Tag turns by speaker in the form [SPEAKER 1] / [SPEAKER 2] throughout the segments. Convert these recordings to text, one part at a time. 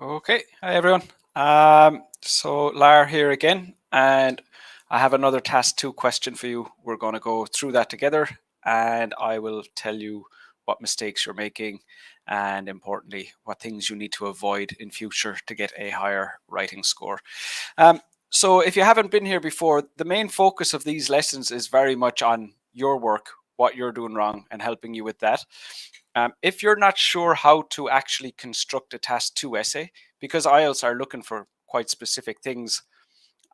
[SPEAKER 1] Okay, hi everyone. So Lar here again, and I have another task 2 question for you. We're going to go through that together, and I will tell you what mistakes you're making, and importantly, what things you need to avoid in future to get a higher writing score. So if you haven't been here before, the main focus of these lessons is very much on your work, what you're doing wrong, and helping you with that. If you're not sure how to actually construct a task 2 essay, because IELTS are looking for quite specific things,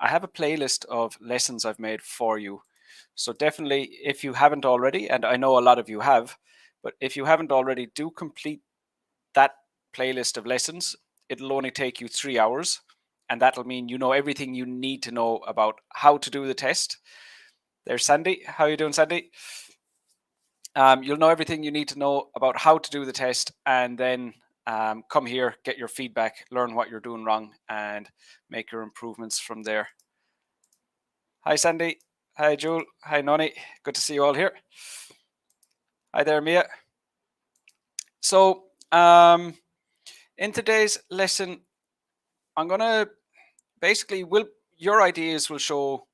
[SPEAKER 1] I have a playlist of lessons I've made for you. So definitely, if you haven't already, and I know a lot of you have, but if you haven't already, do complete that playlist of lessons. It'll only take you 3 hours, and that'll mean you know everything you need to know about how to do the test. There's Sandy. How are you doing, Sandy? You'll know everything you need to know about how to do the test, and then come here, get your feedback, learn what you're doing wrong, and make your improvements from there. Hi, Sandy. Hi, Jewel. Hi, Noni. Good to see you all here. Hi there, Mia. So, in today's lesson, I'm going to basically, your ideas will show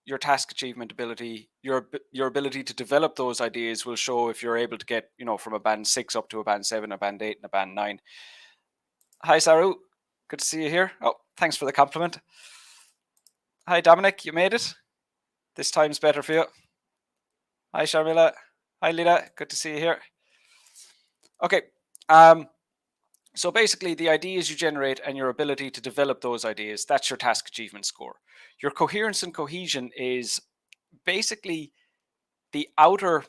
[SPEAKER 1] your task achievement ability, your ability to develop those ideas will show if you're able to get, from a band 6 up to a band 7, a band 8, and a band 9. Hi, Saru. Good to see you here. Oh, thanks for the compliment. Hi, Dominic. You made it. This time's better for you. Hi, Sharmila. Hi, Lila. Good to see you here. Okay. So basically, the ideas you generate and your ability to develop those ideas, that's your task achievement score. Your coherence and cohesion is basically the outer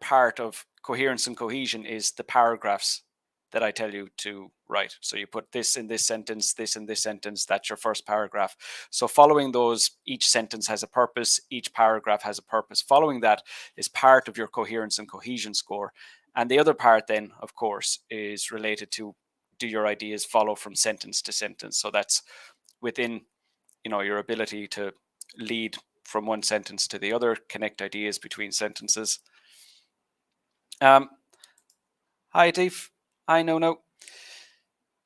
[SPEAKER 1] part of coherence and cohesion is the paragraphs that I tell you to write. So you put this in this sentence, this in this sentence, that's your first paragraph. So following those, each sentence has a purpose, each paragraph has a purpose. Following that is part of your coherence and cohesion score. And the other part then, of course, is related to, do your ideas follow from sentence to sentence? So that's within, your ability to lead from one sentence to the other, connect ideas between sentences. Hi, Dave. Hi, No.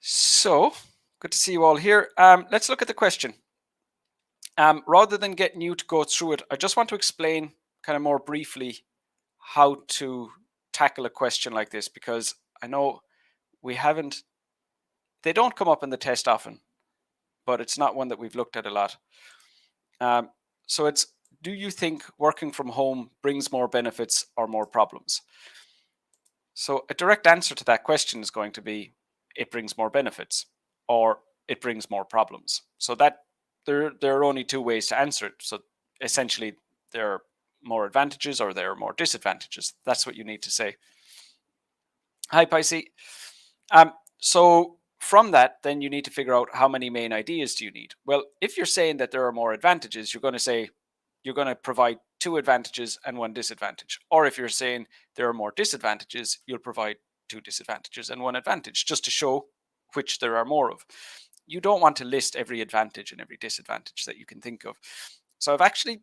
[SPEAKER 1] So, good to see you all here. Let's look at the question. Rather than getting you to go through it, I just want to explain kind of more briefly how to tackle a question like this, because I know they don't come up in the test often, but it's not one that we've looked at a lot. So it's, do you think working from home brings more benefits or more problems? So a direct answer to that question is going to be, it brings more benefits or it brings more problems. So that there are only two ways to answer it. So essentially, there are more advantages or there are more disadvantages. That's what you need to say. Hi, Pisces. So from that, then you need to figure out how many main ideas do you need. Well, if you're saying that there are more advantages, you're going to say you're going to provide 2 advantages and 1 disadvantage. Or if you're saying there are more disadvantages, you'll provide 2 disadvantages and 1 advantage, just to show which there are more of. You don't want to list every advantage and every disadvantage that you can think of. So I've actually,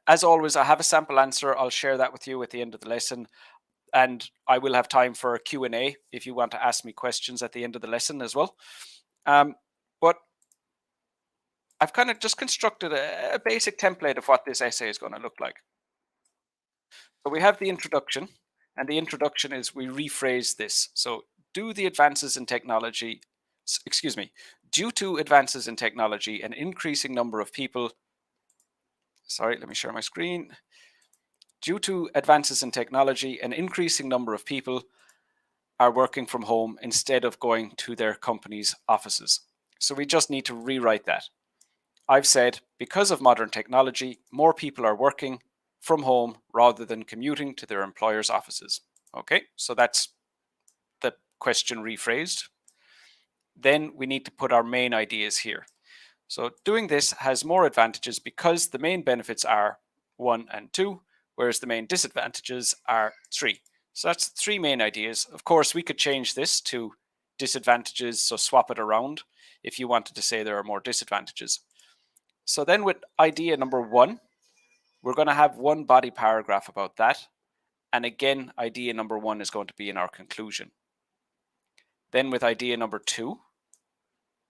[SPEAKER 1] as always, I have a sample answer. I'll share that with you at the end of the lesson. And I will have time for a Q&A if you want to ask me questions at the end of the lesson as well. But I've kind of just constructed a basic template of what this essay is going to look like. So we have the introduction, and the introduction is we rephrase this. So due to advances in technology, an increasing number of people, let me share my screen. Due to advances in technology, an increasing number of people are working from home instead of going to their company's offices. So we just need to rewrite that. I've said, because of modern technology, more people are working from home rather than commuting to their employer's offices. Okay, so that's the question rephrased. Then we need to put our main ideas here. So doing this has more advantages because the main benefits are 1 and 2, whereas the main disadvantages are 3. So that's 3 main ideas. Of course, we could change this to disadvantages, so swap it around if you wanted to say there are more disadvantages. So then with idea number 1, we're going to have 1 body paragraph about that. And again, idea number 1 is going to be in our conclusion. Then with idea number 2,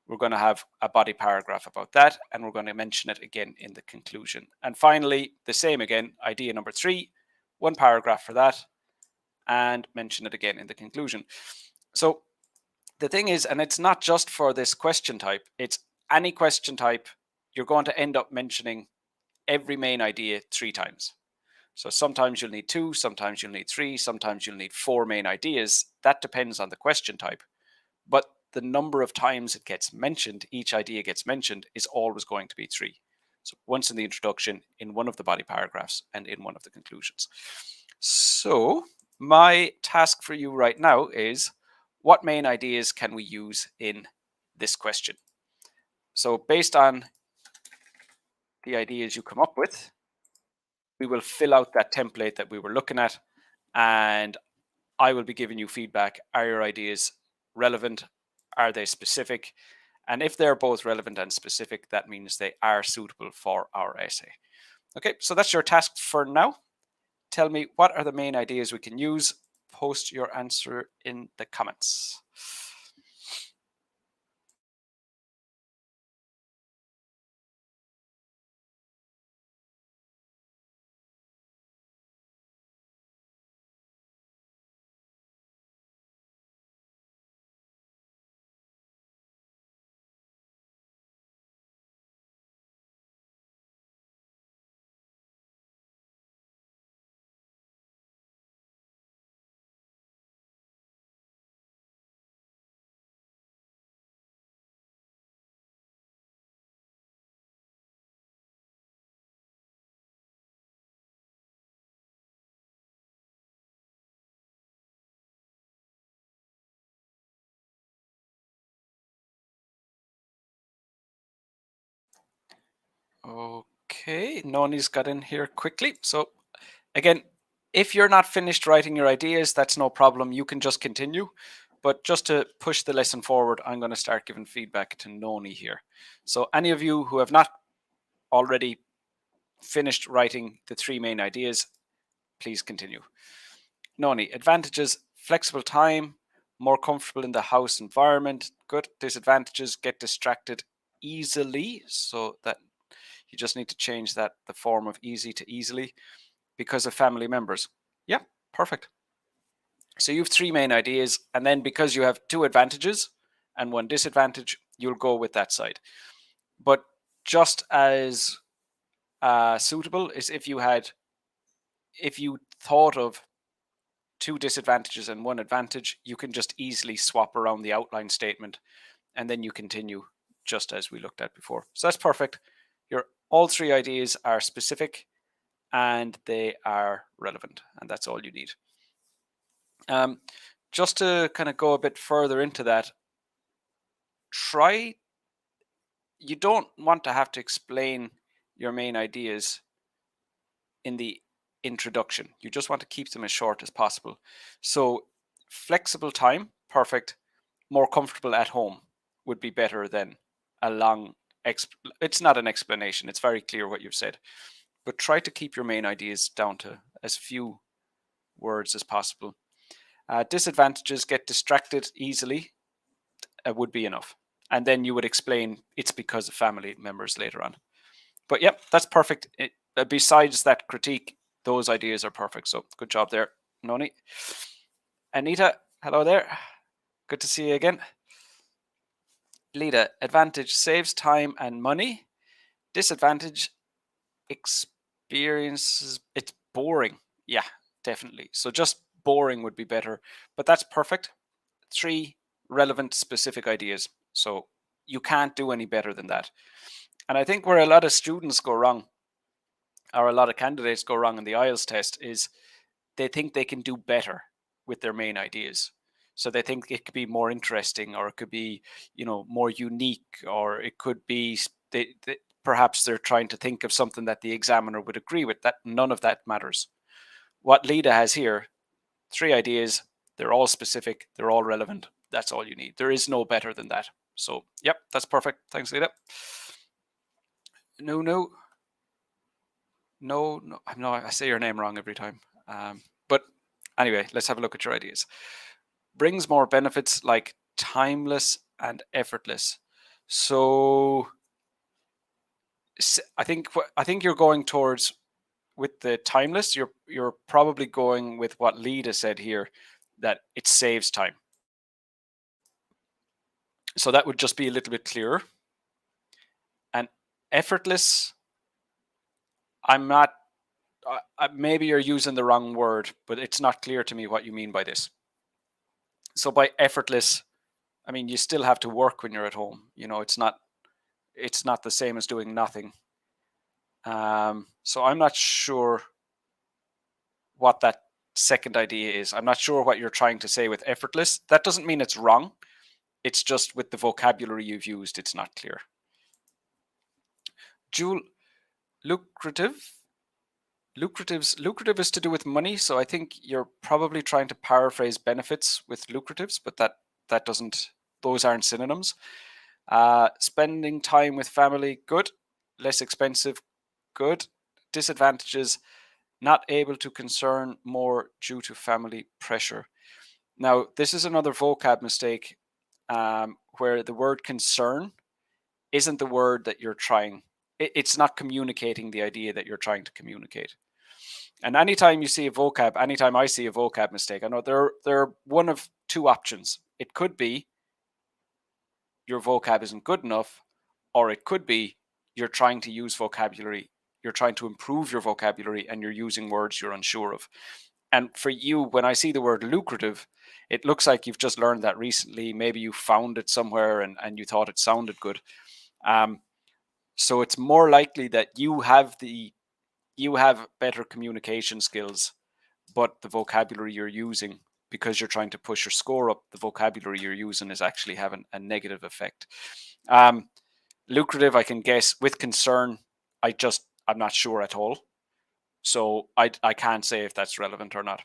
[SPEAKER 1] we're going to have a body paragraph about that, and we're going to mention it again in the conclusion. And finally, the same again, idea number 3, 1 paragraph for that, and mention it again in the conclusion. So the thing is, and it's not just for this question type, it's any question type, you're going to end up mentioning every main idea 3 times. So sometimes you'll need 2, sometimes you'll need 3, sometimes you'll need 4 main ideas. That depends on the question type. But the number of times it gets mentioned, each idea gets mentioned, is always going to be 3. So once in the introduction, in one of the body paragraphs, and in one of the conclusions. So my task for you right now is, what main ideas can we use in this question? So based on the ideas you come up with, we will fill out that template that we were looking at, and I will be giving you feedback. Are your ideas relevant? Are they specific? And if they're both relevant and specific, that means they are suitable for our essay. Okay, so that's your task for now. Tell me, what are the main ideas we can use? Post your answer in the comments. Okay, Noni's got in here quickly. So again, if you're not finished writing your ideas, that's no problem. You can just continue. But just to push the lesson forward, I'm going to start giving feedback to Noni here. So any of you who have not already finished writing the 3 main ideas, please continue. Noni, advantages: flexible time, more comfortable in the house environment. Good. Disadvantages: get distracted easily. So that you just need to change that, the form of easy to easily, because of family members. Yeah, perfect. So you have 3 main ideas, and then because you have 2 advantages and 1 disadvantage, you'll go with that side. But just as suitable is if you thought of 2 disadvantages and 1 advantage, you can just easily swap around the outline statement, and then you continue just as we looked at before. So that's perfect. All 3 ideas are specific and they are relevant, and that's all you need. Just to kind of go a bit further into that, you don't want to have to explain your main ideas in the introduction. You just want to keep them as short as possible. So flexible time, perfect. More comfortable at home would be better than a long it's not an explanation. It's very clear what you've said. But try to keep your main ideas down to as few words as possible. Disadvantages: get distracted easily, would be enough. And then you would explain it's because of family members later on. But yep, that's perfect. Besides that critique, those ideas are perfect. So good job there, Noni. Anita, hello there. Good to see you again. Lita, advantage: saves time and money. Disadvantage: experiences, it's boring. Yeah, definitely. So just boring would be better, but that's perfect. 3 relevant, specific ideas. So you can't do any better than that. And I think where a lot of students go wrong, or a lot of candidates go wrong in the IELTS test, is they think they can do better with their main ideas. So they think it could be more interesting, or it could be, more unique, or it could be perhaps they're trying to think of something that the examiner would agree with. That none of that matters. What Lida has here, 3 ideas, they're all specific, they're all relevant. That's all you need. There is no better than that. So, yep, that's perfect. Thanks, Lida. No, I say your name wrong every time. But anyway, let's have a look at your ideas. Brings more benefits like timeless and effortless. So I think you're going towards, with the timeless, you're probably going with what Lida said here, that it saves time. So that would just be a little bit clearer. And effortless, I'm not, maybe you're using the wrong word, but it's not clear to me what you mean by this. So by effortless, I mean, you still have to work when you're at home. It's not the same as doing nothing. So I'm not sure what that second idea is. I'm not sure what you're trying to say with effortless. That doesn't mean it's wrong. It's just with the vocabulary you've used, it's not clear. Jewel, lucrative. Lucrative is to do with money, so I think you're probably trying to paraphrase benefits with lucratives, but that doesn't. Those aren't synonyms. Spending time with family, good. Less expensive, good. Disadvantages, not able to concern more due to family pressure. Now, this is another vocab mistake, where the word concern isn't the word that you're trying. It's not communicating the idea that you're trying to communicate. And anytime you see a vocab, anytime I see a vocab mistake, I know there are one of two options. It could be your vocab isn't good enough, or it could be you're trying to use vocabulary, you're trying to improve your vocabulary, and you're using words you're unsure of. And for you, when I see the word lucrative, it looks like you've just learned that recently. Maybe you found it somewhere and you thought it sounded good. So it's more likely that you have better communication skills, but the vocabulary you're using, because you're trying to push your score up, the vocabulary you're using is actually having a negative effect. Lucrative, I can guess. With concern, I'm not sure at all. So I can't say if that's relevant or not.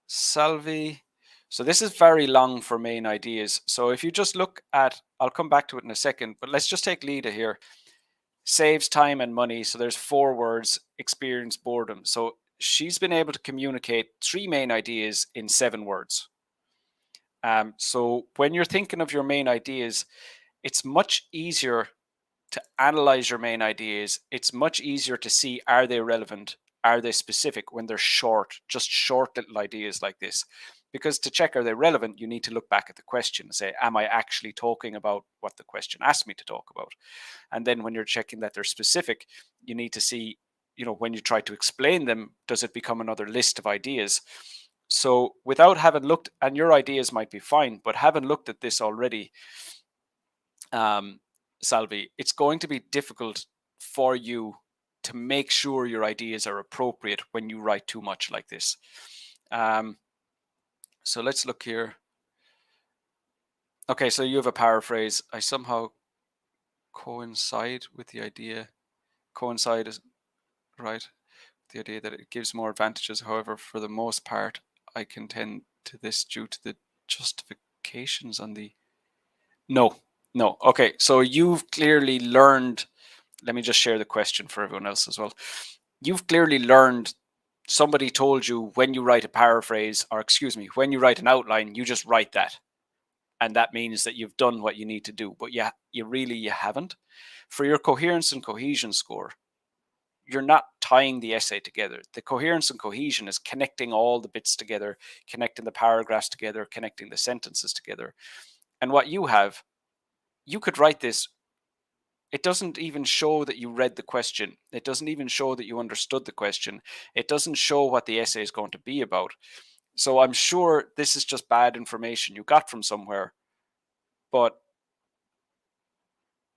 [SPEAKER 1] Salvi. So this is very long for main ideas. So if you just look at, I'll come back to it in a second, but let's just take Lida here. Saves time and money. So there's 4 words: experience, boredom. So she's been able to communicate 3 main ideas in 7 words. So when you're thinking of your main ideas, it's much easier to analyze your main ideas. It's much easier to see, are they relevant? Are they specific? When they're short, just short little ideas like this. Because to check, are they relevant, you need to look back at the question and say, am I actually talking about what the question asked me to talk about? And then when you're checking that they're specific, you need to see, when you try to explain them, does it become another list of ideas? So without having looked, and your ideas might be fine, but having looked at this already, Salvi, it's going to be difficult for you to make sure your ideas are appropriate when you write too much like this. So let's look here. Okay, so you have a paraphrase. I somehow coincide with the idea. Coincide is right. The idea that it gives more advantages. However, for the most part, I contend to this due to the justifications on the... No. Okay, so you've clearly learned... Let me just share the question for everyone else as well. You've clearly learned, somebody told you when you write a paraphrase, or excuse me, when you write an outline, you just write that. And that means that you've done what you need to do. But yeah, you haven't. For your coherence and cohesion score, you're not tying the essay together. The coherence and cohesion is connecting all the bits together, connecting the paragraphs together, connecting the sentences together. And what you have, you could write this. It doesn't even show that you read the question. It doesn't even show that you understood the question. It doesn't show what the essay is going to be about. So I'm sure this is just bad information you got from somewhere, but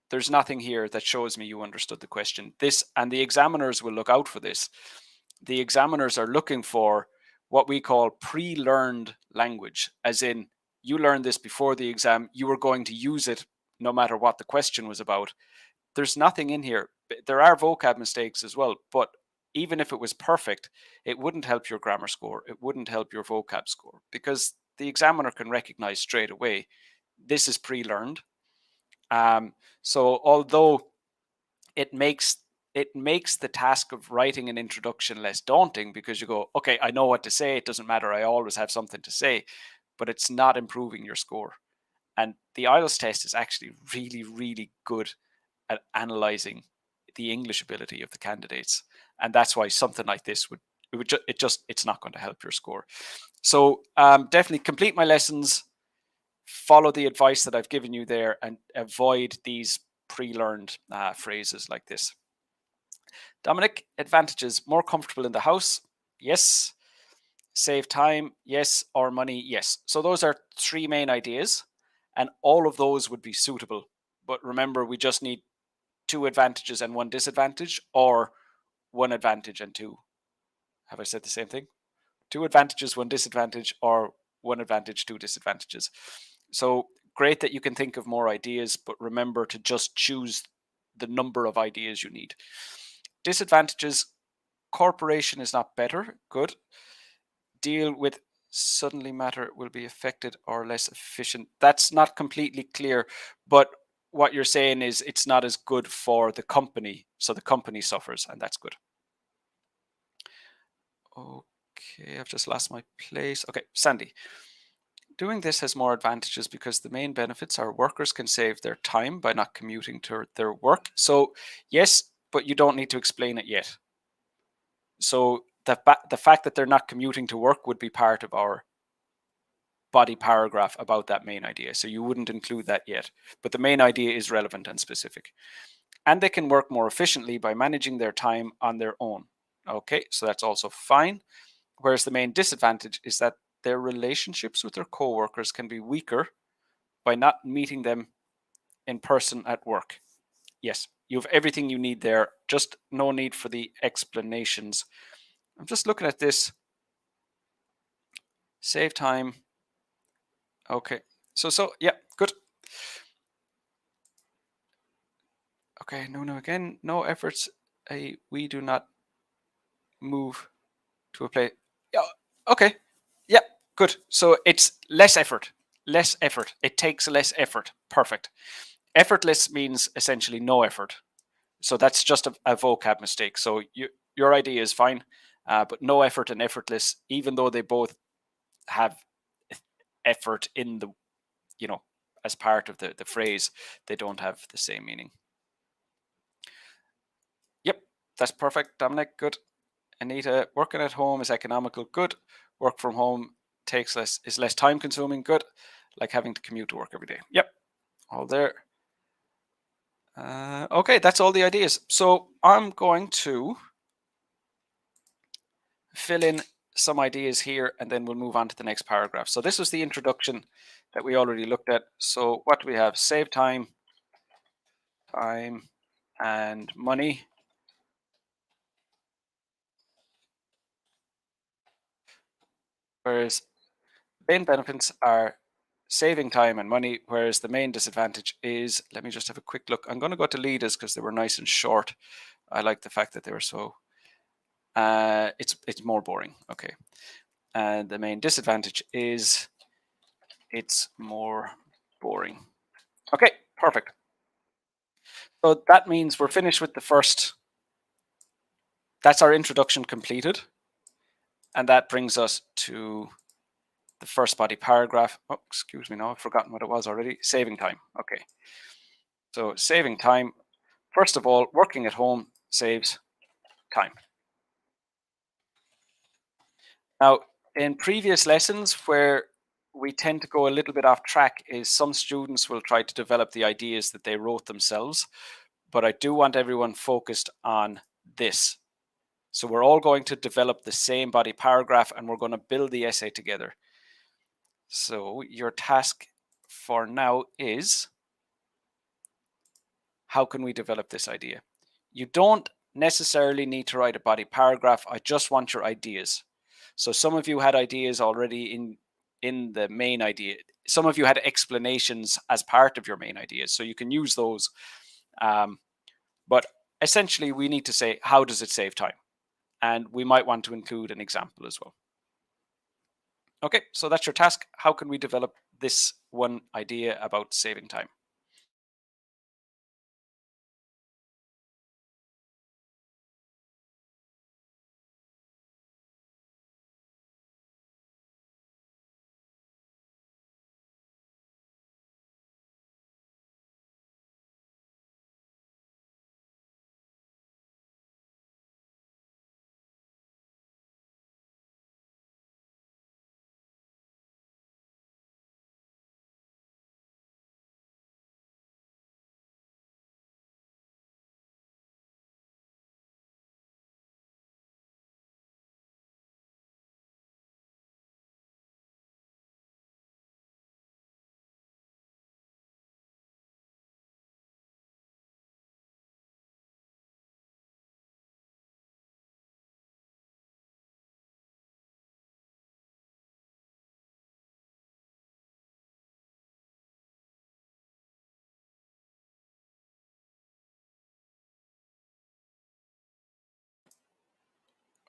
[SPEAKER 1] there's nothing here that shows me you understood the question. This, and the examiners will look out for this. The examiners are looking for what we call pre-learned language, as in, you learned this before the exam, you were going to use it no matter what the question was about. There's nothing in here. There are vocab mistakes as well, but even if it was perfect, it wouldn't help your grammar score. It wouldn't help your vocab score, because the examiner can recognize straight away this is pre-learned. So although it makes the task of writing an introduction less daunting, because you go, okay, I know what to say. It doesn't matter. I always have something to say. but it's not improving your score. And the IELTS test is actually really, really good at analyzing the English ability of the candidates. And that's why something like this it's not going to help your score. So definitely complete my lessons, follow the advice that I've given you there, and avoid these pre-learned phrases like this. Dominic, advantages: more comfortable in the house. Yes. Save time. Yes. Or money. Yes. So those are three main ideas, and all of those would be suitable. But remember, we just need two advantages and one disadvantage, or one advantage and two. Have I said the same thing? Two advantages, one disadvantage, or one advantage, two disadvantages. So great that you can think of more ideas, but remember to just choose the number of ideas you need. Disadvantages: corporation is not better. Good. Deal with suddenly matter will be affected or less efficient. That's not completely clear, but what you're saying is it's not as good for the company, so the company suffers, and that's good. Okay, I've just lost my place. Okay, Sandy. Doing this has more advantages because the main benefits are workers can save their time by not commuting to their work. So yes, but you don't need to explain it yet. So the fact that they're not commuting to work would be part of our body paragraph about that main idea. So you wouldn't include that yet. But the main idea is relevant and specific. And they can work more efficiently by managing their time on their own. Okay, so that's also fine. Whereas the main disadvantage is that their relationships with their co-workers can be weaker by not meeting them in person at work. Yes, you have everything you need there. Just no need for the explanations. I'm just looking at this. Save time. Okay. So yeah, good. Okay, no, again, no efforts. We do not move to a place. Yeah, okay. Yeah, good. So it's less effort. Less effort. It takes less effort. Perfect. Effortless means essentially no effort. So that's just a vocab mistake. So your idea is fine, but no effort and effortless, even though they both have effort in the, as part of the phrase, they don't have the same meaning. Yep, that's perfect, Dominic. Good. Anita, working at home is economical. Good. Work from home is less time consuming. Good. Like having to commute to work every day. Yep, all there. Okay, that's all the ideas. So I'm going to fill in some ideas here, and then we'll move on to the next paragraph. So this was the introduction that we already looked at. So what do we have? Save time and money. Whereas main benefits are saving time and money, whereas the main disadvantage is, let me just have a quick look. I'm going to go to leaders because they were nice and short. I like the fact that they were so, it's more boring. Okay. And the main disadvantage is it's more boring. Okay, perfect. So that means we're finished with the first, that's our introduction completed. And that brings us to the first body paragraph. Oh, excuse me, no, I've forgotten what it was already. Saving time. Okay. So saving time. First of all, working at home saves time. Now, in previous lessons where we tend to go a little bit off track is some students will try to develop the ideas that they wrote themselves, but I do want everyone focused on this. So we're all going to develop the same body paragraph and we're going to build the essay together. So your task for now is, how can we develop this idea? You don't necessarily need to write a body paragraph. I just want your ideas. So some of you had ideas already in the main idea. Some of you had explanations as part of your main ideas, so you can use those. But essentially, we need to say, how does it save time? And we might want to include an example as well. Okay, so that's your task. How can we develop this one idea about saving time?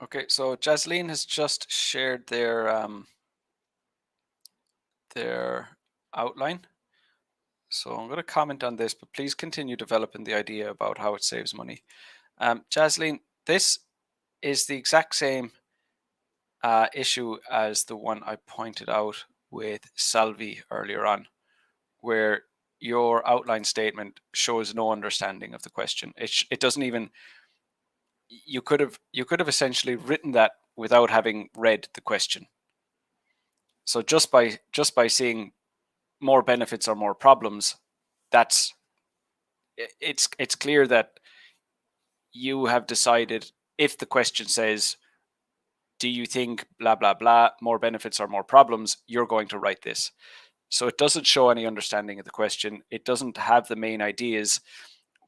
[SPEAKER 1] Okay, so Jasleen has just shared their outline. So I'm going to comment on this, but please continue developing the idea about how it saves money. Jasleen, this is the exact same issue as the one I pointed out with Salvi earlier on, where your outline statement shows no understanding of the question. It doesn't even. You could have essentially written that without having read the question. So just by seeing more benefits or more problems, it's clear that you have decided, if the question says, do you think blah blah blah, more benefits or more problems, you're going to write this. So it doesn't show any understanding of the question. It doesn't have the main ideas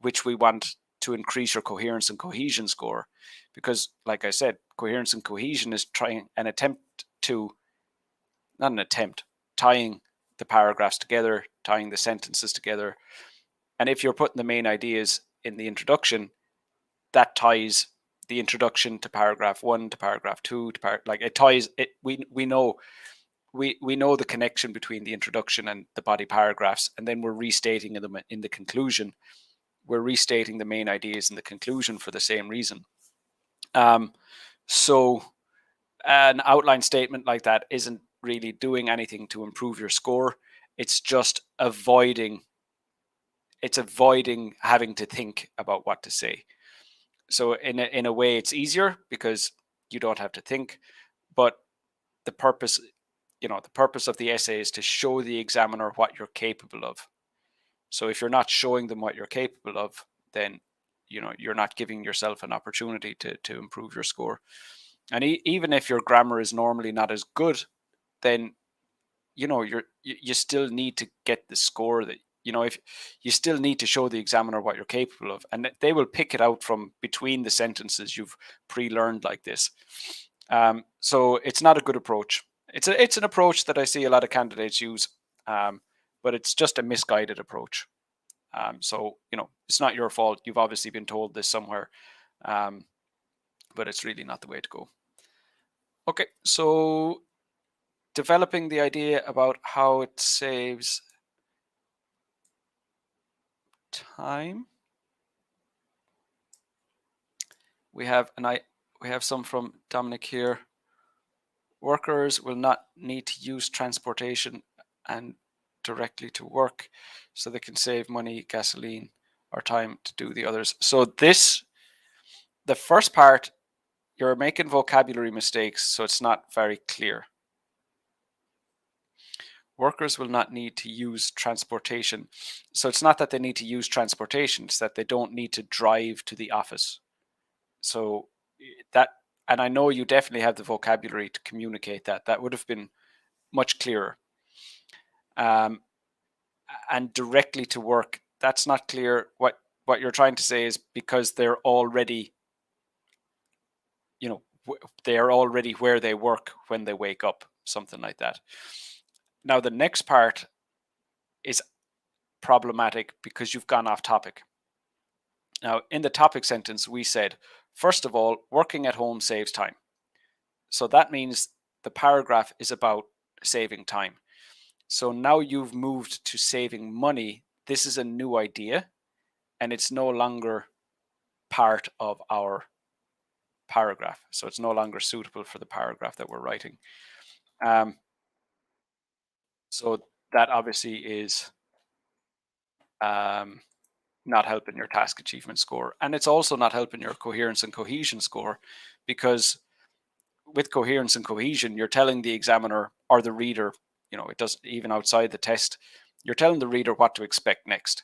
[SPEAKER 1] which we want to increase your coherence and cohesion score, because like I said, coherence and cohesion is trying an attempt to, not an attempt, tying the paragraphs together, tying the sentences together. And if you're putting the main ideas in the introduction, that ties the introduction to paragraph 1 to paragraph 2 to like it ties it. We know the connection between the introduction and the body paragraphs, and then we're restating them in the conclusion. We're restating the main ideas in the conclusion for the same reason. So an outline statement like that isn't really doing anything to improve your score. It's just avoiding having to think about what to say. So in a way, it's easier because you don't have to think. But the purpose of the essay is to show the examiner what you're capable of. So if you're not showing them what you're capable of, then you're not giving yourself an opportunity to improve your score. And even if your grammar is normally not as good, then you still need to get the score that if you still need to show the examiner what you're capable of, and they will pick it out from between the sentences you've pre-learned like this. So it's not a good approach. It's an approach that I see a lot of candidates use, but it's just a misguided approach. So it's not your fault. You've obviously been told this somewhere, but it's really not the way to go. Okay, so developing the idea about how it saves time. We have some from Dominic here. Workers will not need to use transportation and directly to work, so they can save money, gasoline, or time to do the others. So the first part, you're making vocabulary mistakes, so it's not very clear. Workers will not need to use transportation. So it's not that they need to use transportation, it's that they don't need to drive to the office. So and I know you definitely have the vocabulary to communicate that. That would have been much clearer. And directly to work, that's not clear. What you're trying to say is because they're already, they are already where they work when they wake up, something like that. Now, the next part is problematic because you've gone off topic. Now, in the topic sentence, we said, first of all, working at home saves time. So that means the paragraph is about saving time. So now you've moved to saving money. This is a new idea, and it's no longer part of our paragraph. So it's no longer suitable for the paragraph that we're writing. So that obviously is not helping your task achievement score. And it's also not helping your coherence and cohesion score, because with coherence and cohesion, you're telling the examiner or the reader, it doesn't, even outside the test, you're telling the reader what to expect next.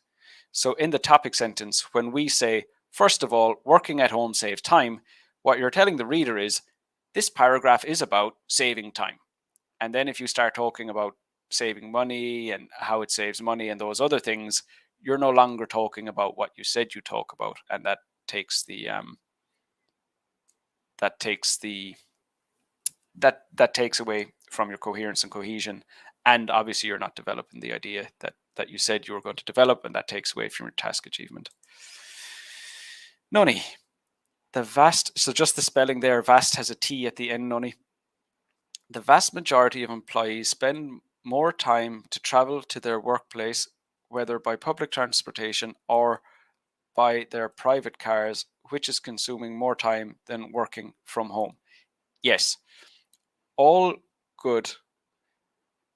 [SPEAKER 1] So in the topic sentence, when we say, first of all, working at home saves time, what you're telling the reader is, this paragraph is about saving time. And then if you start talking about saving money and how it saves money and those other things, you're no longer talking about what you said you talk about, and that takes away from your coherence and cohesion, and obviously you're not developing the idea that you said you were going to develop, and that takes away from your task achievement. Noni, The vast, so just the spelling there, vast has a T at the end, Noni. The vast majority of employees spend more time to travel to their workplace, whether by public transportation or by their private cars, which is consuming more time than working from home. Yes, all good,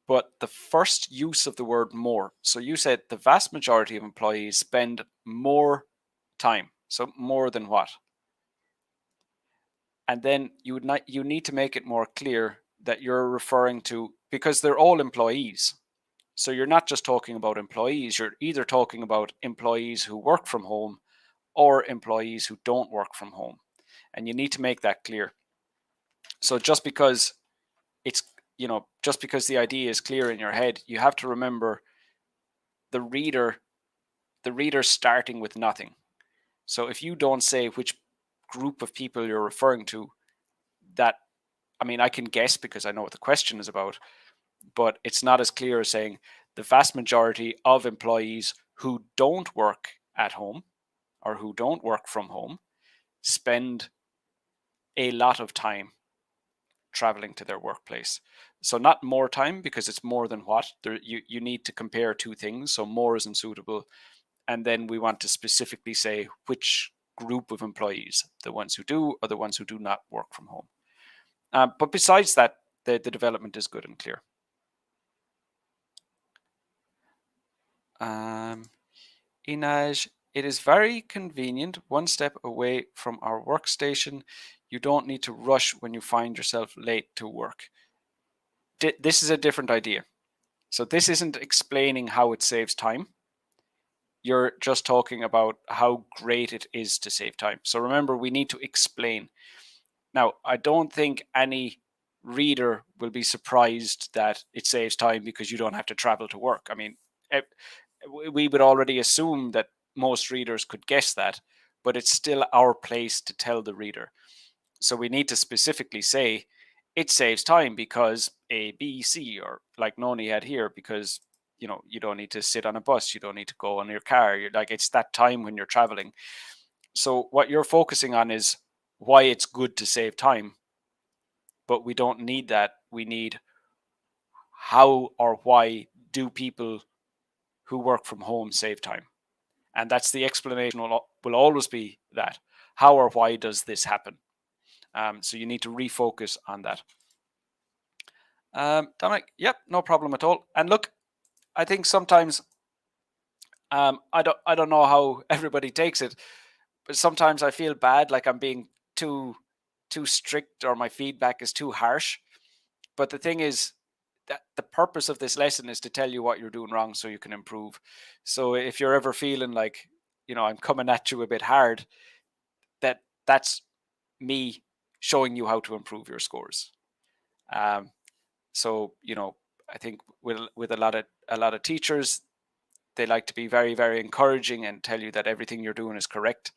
[SPEAKER 1] but the first use of the word more. So you said the vast majority of employees spend more time. So more than what? And then you need to make it more clear that you're referring to, because they're all employees. So you're not just talking about employees, you're either talking about employees who work from home or employees who don't work from home. And you need to make that clear. So just because it's, just because the idea is clear in your head, you have to remember the reader, the reader's starting with nothing. So if you don't say which group of people you're referring to, that, I mean, I can guess because I know what the question is about, but it's not as clear as saying the vast majority of employees who don't work at home or who don't work from home spend a lot of time traveling to their workplace. So not more time, because it's more than what. You need to compare two things. So more isn't suitable. And then we want to specifically say which group of employees, the ones who do or the ones who do not work from home. But besides that, the development is good and clear. Inaj, it is very convenient, one step away from our workstation. You don't need to rush when you find yourself late to work. This is a different idea. So this isn't explaining how it saves time. You're just talking about how great it is to save time. So remember, we need to explain. Now, I don't think any reader will be surprised that it saves time because you don't have to travel to work. I mean, we would already assume that most readers could guess that, but it's still our place to tell the reader. So we need to specifically say it saves time because A, B, C, or like Noni had here, because you don't need to sit on a bus, you don't need to go on your car. You're like, it's that time when you're traveling. So what you're focusing on is why it's good to save time, but we don't need that. We need how or why do people who work from home save time? And that's the explanation will always be that. How or why does this happen? So you need to refocus on that. Dominic, yep, no problem at all. And look, I think sometimes I don't know how everybody takes it, but sometimes I feel bad, like I'm being too strict or my feedback is too harsh. But the thing is that the purpose of this lesson is to tell you what you're doing wrong so you can improve. So if you're ever feeling like, I'm coming at you a bit hard, that's me showing you how to improve your scores. So I think with a lot of teachers, they like to be very, very encouraging and tell you that everything you're doing is correct,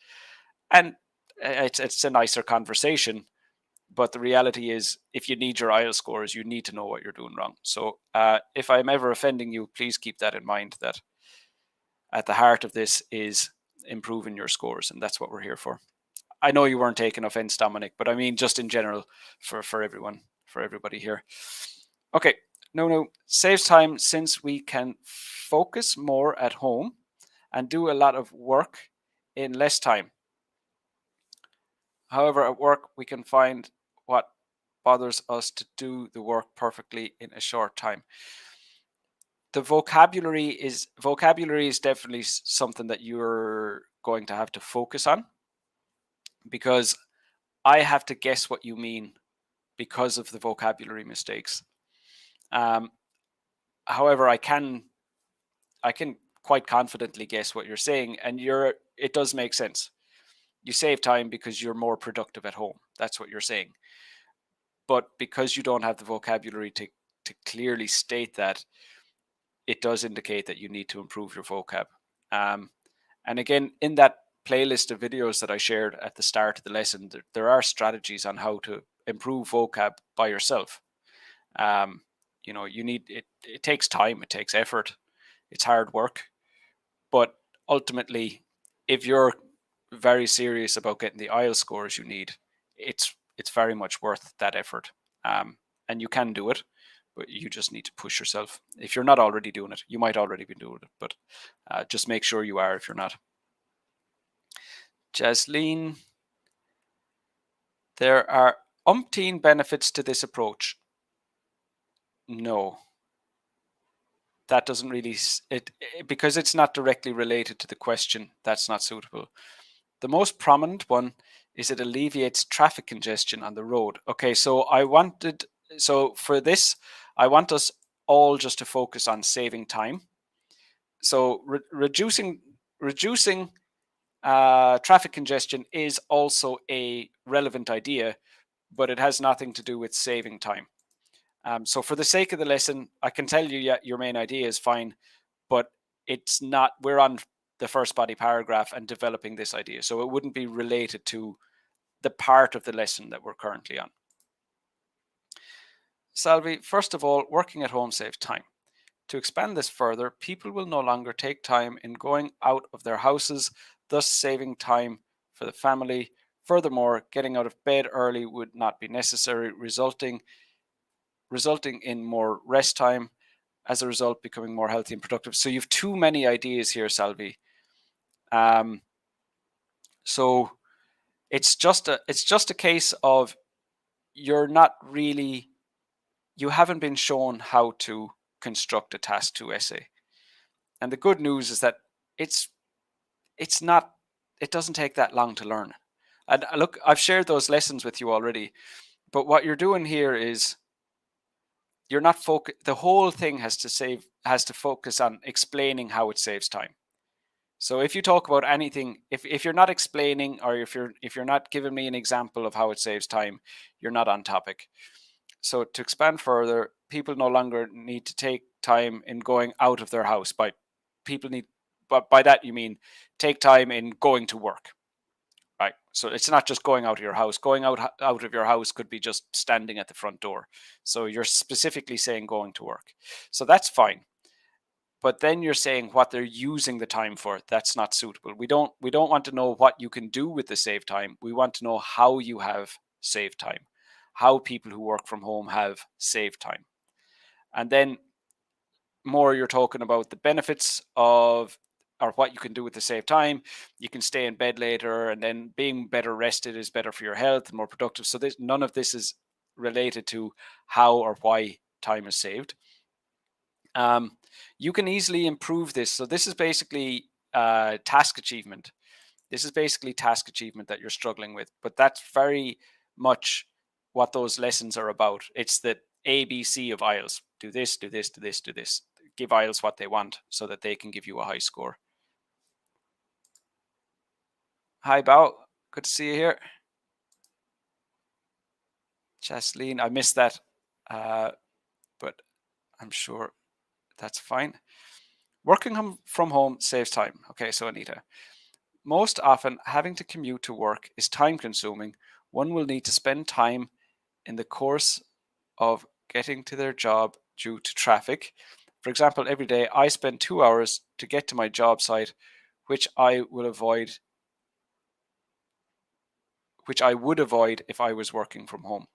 [SPEAKER 1] and it's a nicer conversation. But the reality is, if you need your IELTS scores, you need to know what you're doing wrong. So if I'm ever offending you, please keep that in mind, that at the heart of this is improving your scores, and that's what we're here for. I know you weren't taking offense, Dominic, but I mean just in general for everyone, for everybody here. Okay, no, saves time since we can focus more at home and do a lot of work in less time. However, at work, we can find what bothers us to do the work perfectly in a short time. The vocabulary is definitely something that you're going to have to focus on, because I have to guess what you mean because of the vocabulary mistakes. However, I can quite confidently guess what you're saying, and it does make sense. You save time because you're more productive at home. That's what you're saying. But because you don't have the vocabulary to clearly state that, it does indicate that you need to improve your vocab. And again, in that playlist of videos that I shared at the start of the lesson, there are strategies on how to improve vocab by yourself. You need it. It takes time. It takes effort. It's hard work. But ultimately, if you're very serious about getting the IELTS scores you need, it's very much worth that effort. And you can do it, but you just need to push yourself. If you're not already doing it, you might already be doing it, but just make sure you are if you're not. Jasleen, there are umpteen benefits to this approach. No, that doesn't really, because it's not directly related to the question, that's not suitable. The most prominent one is it alleviates traffic congestion on the road. Okay, so for this, I want us all just to focus on saving time. So reducing traffic congestion is also a relevant idea, but it has nothing to do with saving time. So for the sake of the lesson, I can tell you, yeah, your main idea is fine, but it's not, we're on the first body paragraph and developing this idea. So it wouldn't be related to the part of the lesson that we're currently on. Salvi, first of all, working at home saves time. To expand this further, people will no longer take time in going out of their houses, thus saving time for the family. Furthermore, getting out of bed early would not be necessary, resulting in more rest time, as a result becoming more healthy and productive. So you've too many ideas here, Salvi. So it's just a case of you haven't been shown how to construct a task 2 essay. And the good news is that it doesn't take that long to learn. And look, I've shared those lessons with you already, but what you're doing here is you're not the whole thing has to focus on explaining how it saves time. So if you talk about anything, if you're not explaining, or if you're not giving me an example of how it saves time, you're not on topic. So to expand further, people no longer need to take time in going out of their house. But by that you mean take time in going to work, right? So it's not just going out of your house. Going out of your house could be just standing at the front door. So you're specifically saying going to work. So that's fine. But then you're saying what they're using the time for. That's not suitable. We don't want to know what you can do with the saved time. We want to know how you have saved time, how people who work from home have saved time. And then more, you're talking about the benefits of, or what you can do with the saved time. You can stay in bed later, and then being better rested is better for your health and more productive. So none of this is related to how or why time is saved. You can easily improve this. So this is basically task achievement. This is basically task achievement that you're struggling with, but that's very much what those lessons are about. It's the ABC of IELTS. Do this, do this, do this, do this. Give IELTS what they want so that they can give you a high score. Hi, Bao. Good to see you here. Jasleen, I missed that, but I'm sure that's fine. Working from home saves time. Okay, so Anita. Most often, having to commute to work is time consuming. One will need to spend time in the course of getting to their job due to traffic. For example, every day I spend 2 hours to get to my job site, which I would avoid if I was working from home.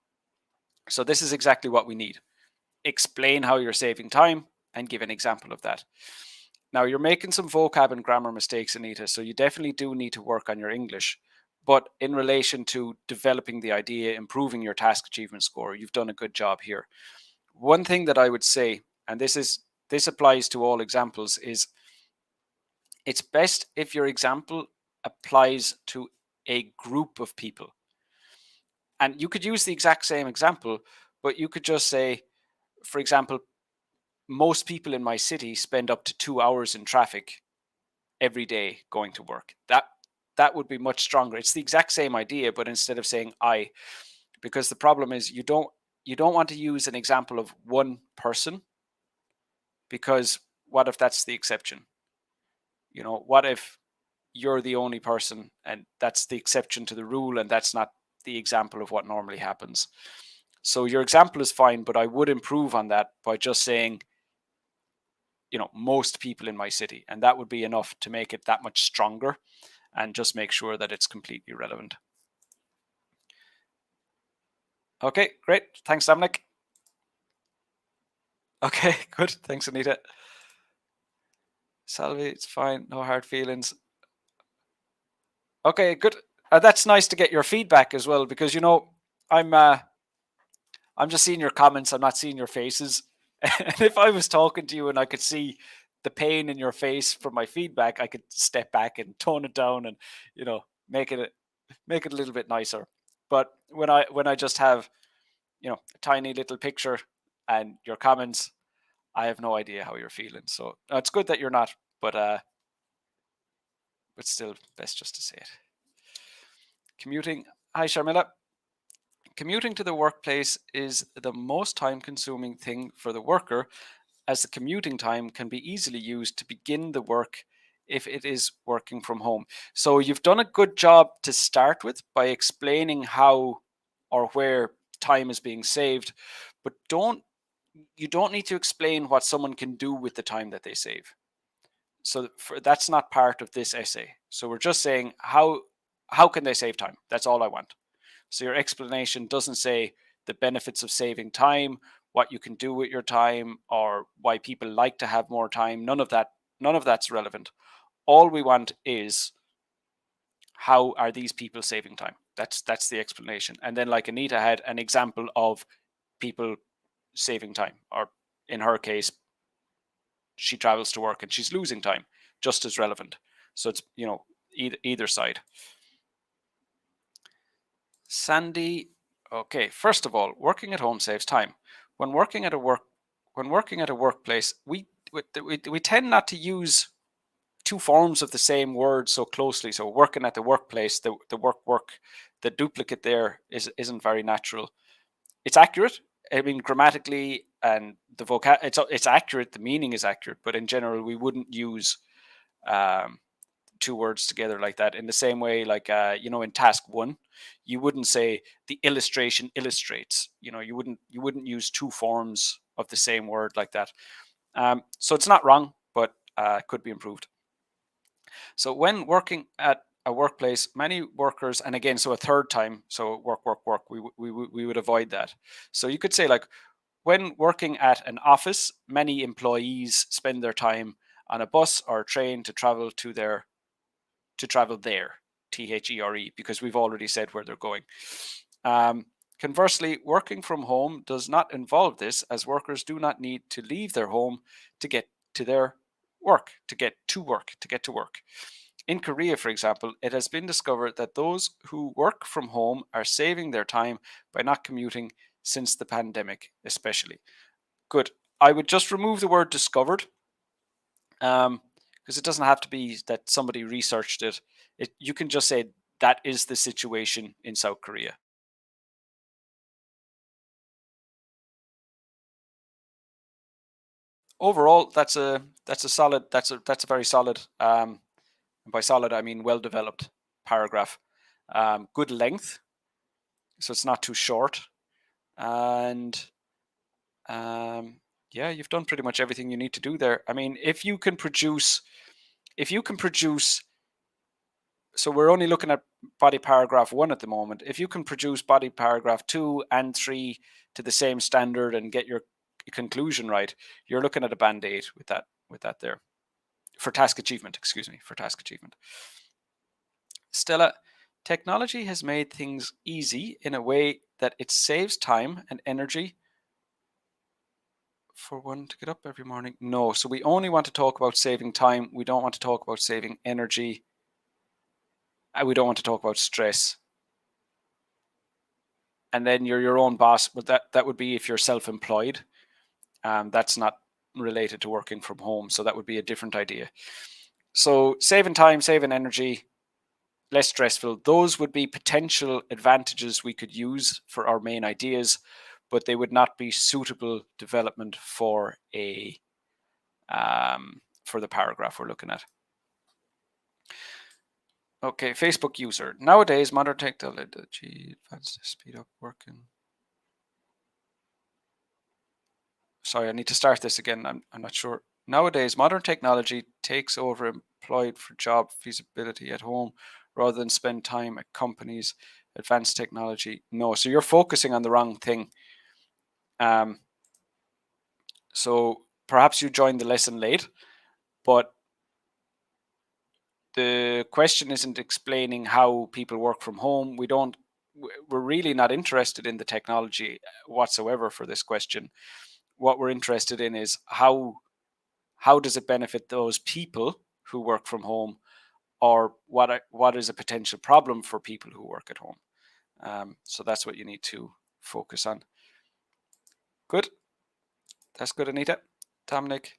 [SPEAKER 1] So this is exactly what we need. Explain how you're saving time and give an example of that. Now, you're making some vocab and grammar mistakes, Anita, so you definitely do need to work on your English. But in relation to developing the idea, improving your task achievement score, you've done a good job here. One thing that I would say, and this applies to all examples, is it's best if your example applies to a group of people. And you could use the exact same example, but you could just say, for example, most people in my city spend up to 2 hours in traffic every day going to work. That would be much stronger. It's the exact same idea, but instead of saying I, because the problem is you don't want to use an example of one person, because what if that's the exception? What if you're the only person and that's the exception to the rule, and that's not the example of what normally happens? So your example is fine, but I would improve on that by just saying, most people in my city, and that would be enough to make it that much stronger. and just make sure that it's completely relevant. Okay, great. Thanks, Dominic. Okay, good. Thanks, Anita. Salvi, it's fine. No hard feelings. Okay, good. That's nice to get your feedback as well, because I'm just seeing your comments. I'm not seeing your faces. And if I was talking to you and I could see the pain in your face from my feedback, I could step back and tone it down and make it a little bit nicer. But when I just have a tiny little picture and your comments, I have no idea how you're feeling. So it's good that you're not, but still best just to say it. Commuting. Hi, Sharmila. Commuting to the workplace is the most time-consuming thing for the worker, as the commuting time can be easily used to begin the work if it is working from home. So you've done a good job to start with by explaining how or where time is being saved, but you don't need to explain what someone can do with the time that they save. So that's not part of this essay. So we're just saying how can they save time? That's all I want. So your explanation doesn't say the benefits of saving time, what you can do with your time, or why people like to have more time. None of that's relevant. All we want is how are these people saving time? That's the explanation. And then, like Anita had an example of people saving time, or in her case, she travels to work and she's losing time, just as relevant. So it's either side. Sandy, okay. First of all, working at home saves time. When working at a workplace, we tend not to use two forms of the same word so closely. So working at the workplace, the work, the duplicate there isn't very natural. It's accurate. I mean, grammatically and the it's accurate. The meaning is accurate, but in general, we wouldn't use two words together like that. In the same way, like in task one, you wouldn't say the illustration illustrates. You wouldn't use two forms of the same word like that. So it's not wrong, but could be improved. So when working at a workplace, many workers, and again, so a third time, so work, we would avoid that. So you could say, like, when working at an office, many employees spend their time on a bus or a train to travel there, THERE, because we've already said where they're going. Conversely, working from home does not involve this, as workers do not need to leave their home to get to their work, to get to work. In Korea, for example, it has been discovered that those who work from home are saving their time by not commuting since the pandemic, especially. Good. I would just remove the word discovered, because it doesn't have to be that somebody researched it. You can just say that is the situation in South Korea. Overall, that's a very solid. And by solid, I mean well developed paragraph. Good length, so it's not too short, and yeah, you've done pretty much everything you need to do there. I mean, if you can produce, so we're only looking at body paragraph 1 at the moment. If you can produce body paragraph 2 and 3 to the same standard and get your conclusion right, you're looking at a band 8 with that there. For task achievement, Stella, technology has made things easy in a way that it saves time and energy for one to get up every morning. No, so we only want to talk about saving time. We don't want to talk about saving energy. We don't want to talk about stress. And then you're your own boss, but that would be if you're self-employed. That's not related to working from home, so that would be a different idea. So saving time, saving energy, less stressful, those would be potential advantages we could use for our main ideas, but they would not be suitable development for for the paragraph we're looking at. Okay, Facebook user. Nowadays, modern technology advances to speed up working. Sorry, I need to start this again. I'm not sure. Nowadays, modern technology takes over employed for job feasibility at home rather than spend time at companies. Advanced technology, no. So you're focusing on the wrong thing. So perhaps you joined the lesson late, but the question isn't explaining how people work from home. We're really not interested in the technology whatsoever for this question. What we're interested in is how does it benefit those people who work from home, or what is a potential problem for people who work at home. So that's what you need to focus on. Good. That's good, Anita. Dominic.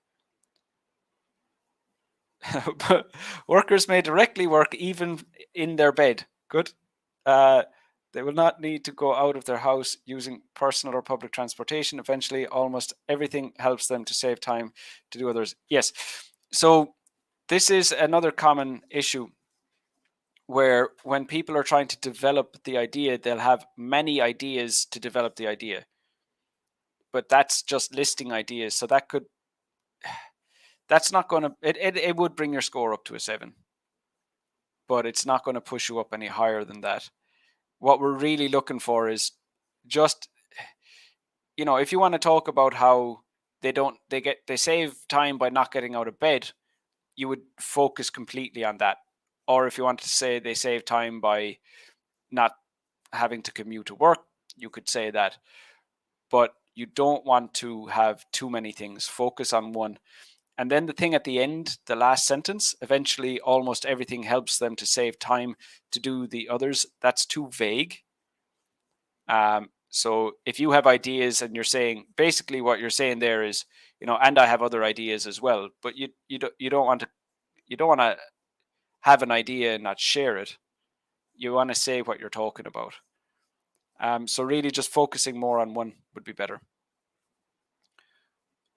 [SPEAKER 1] Workers may directly work even in their bed. Good. Uh, they will not need to go out of their house using personal or public transportation. Eventually, almost everything helps them to save time to do others. Yes. So this is another common issue where when people are trying to develop the idea, they'll have many ideas to develop the idea. But that's just listing ideas. So that's not going to, it would bring your score up to a 7, but it's not going to push you up any higher than that. What we're really looking for is just, if you want to talk about how they save time by not getting out of bed, you would focus completely on that. Or if you want to say they save time by not having to commute to work, you could say that. But you don't want to have too many things. Focus on one. And then the thing at the end, the last sentence, eventually almost everything helps them to save time to do the others. That's too vague. So if you have ideas and you're saying, basically what you're saying there is, and I have other ideas as well, but you don't want to have an idea and not share it. You want to say what you're talking about. So really just focusing more on one would be better.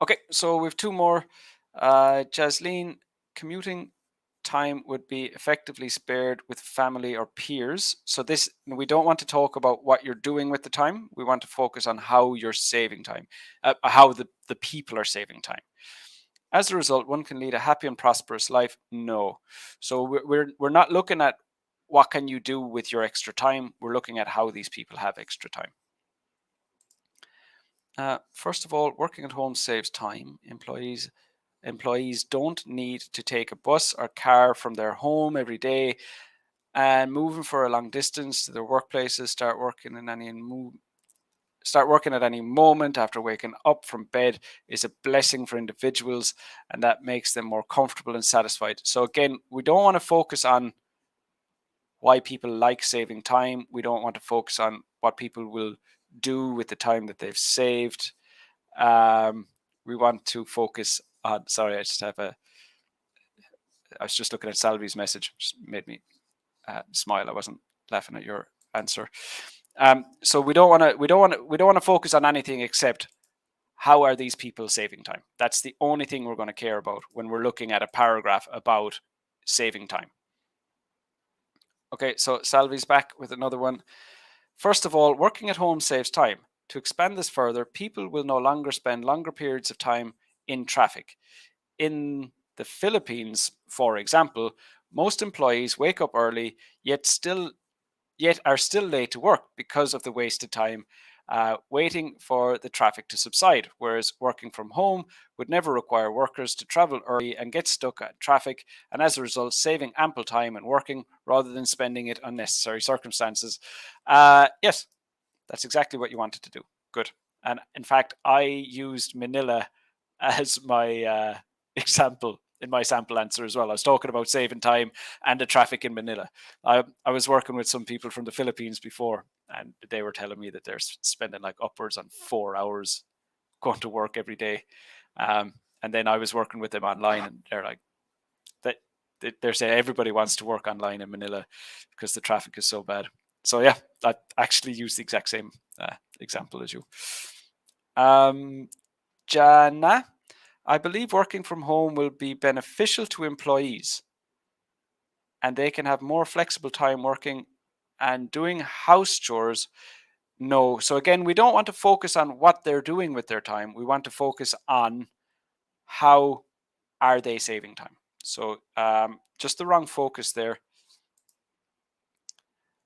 [SPEAKER 1] Okay, so we have two more. Jasleen, commuting time would be effectively spared with family or peers. So we don't want to talk about what you're doing with the time. We want to focus on how you're saving time, how the people are saving time. As a result, one can lead a happy and prosperous life. No. So we're not looking at what can you do with your extra time. We're looking at how these people have extra time. First of all, working at home saves time. Employees don't need to take a bus or car from their home every day and moving for a long distance to their workplaces. Start working at any moment after waking up from bed is a blessing for individuals, and that makes them more comfortable and satisfied. So again, we don't want to focus on why people like saving time. We don't want to focus on what people will do with the time that they've saved. We want to focus on, sorry, I was just looking at Salvi's message, just made me smile. I wasn't laughing at your answer. So we don't want to focus on anything except how are these people saving time. That's the only thing we're going to care about when we're looking at a paragraph about saving time. Okay, so Salvi's back with another one. First of all, working at home saves time. To expand this further, people will no longer spend longer periods of time in traffic. In the Philippines, for example, most employees wake up early yet are still late to work because of the wasted time waiting for the traffic to subside, whereas working from home would never require workers to travel early and get stuck at traffic, and as a result saving ample time and working rather than spending it on unnecessary circumstances. Yes, that's exactly what you wanted to do. Good. And in fact, I used Manila as my example in my sample answer as well. I was talking about saving time and the traffic in Manila. I was working with some people from the Philippines before, and they were telling me that they're spending like upwards on 4 hours going to work every day. And then I was working with them online, and they're like, they're saying everybody wants to work online in Manila because the traffic is so bad. So yeah, I actually used the exact same example as you. Jana, I believe working from home will be beneficial to employees, and they can have more flexible time working and doing house chores. No. So again, we don't want to focus on what they're doing with their time. We want to focus on how are they saving time? So just the wrong focus there.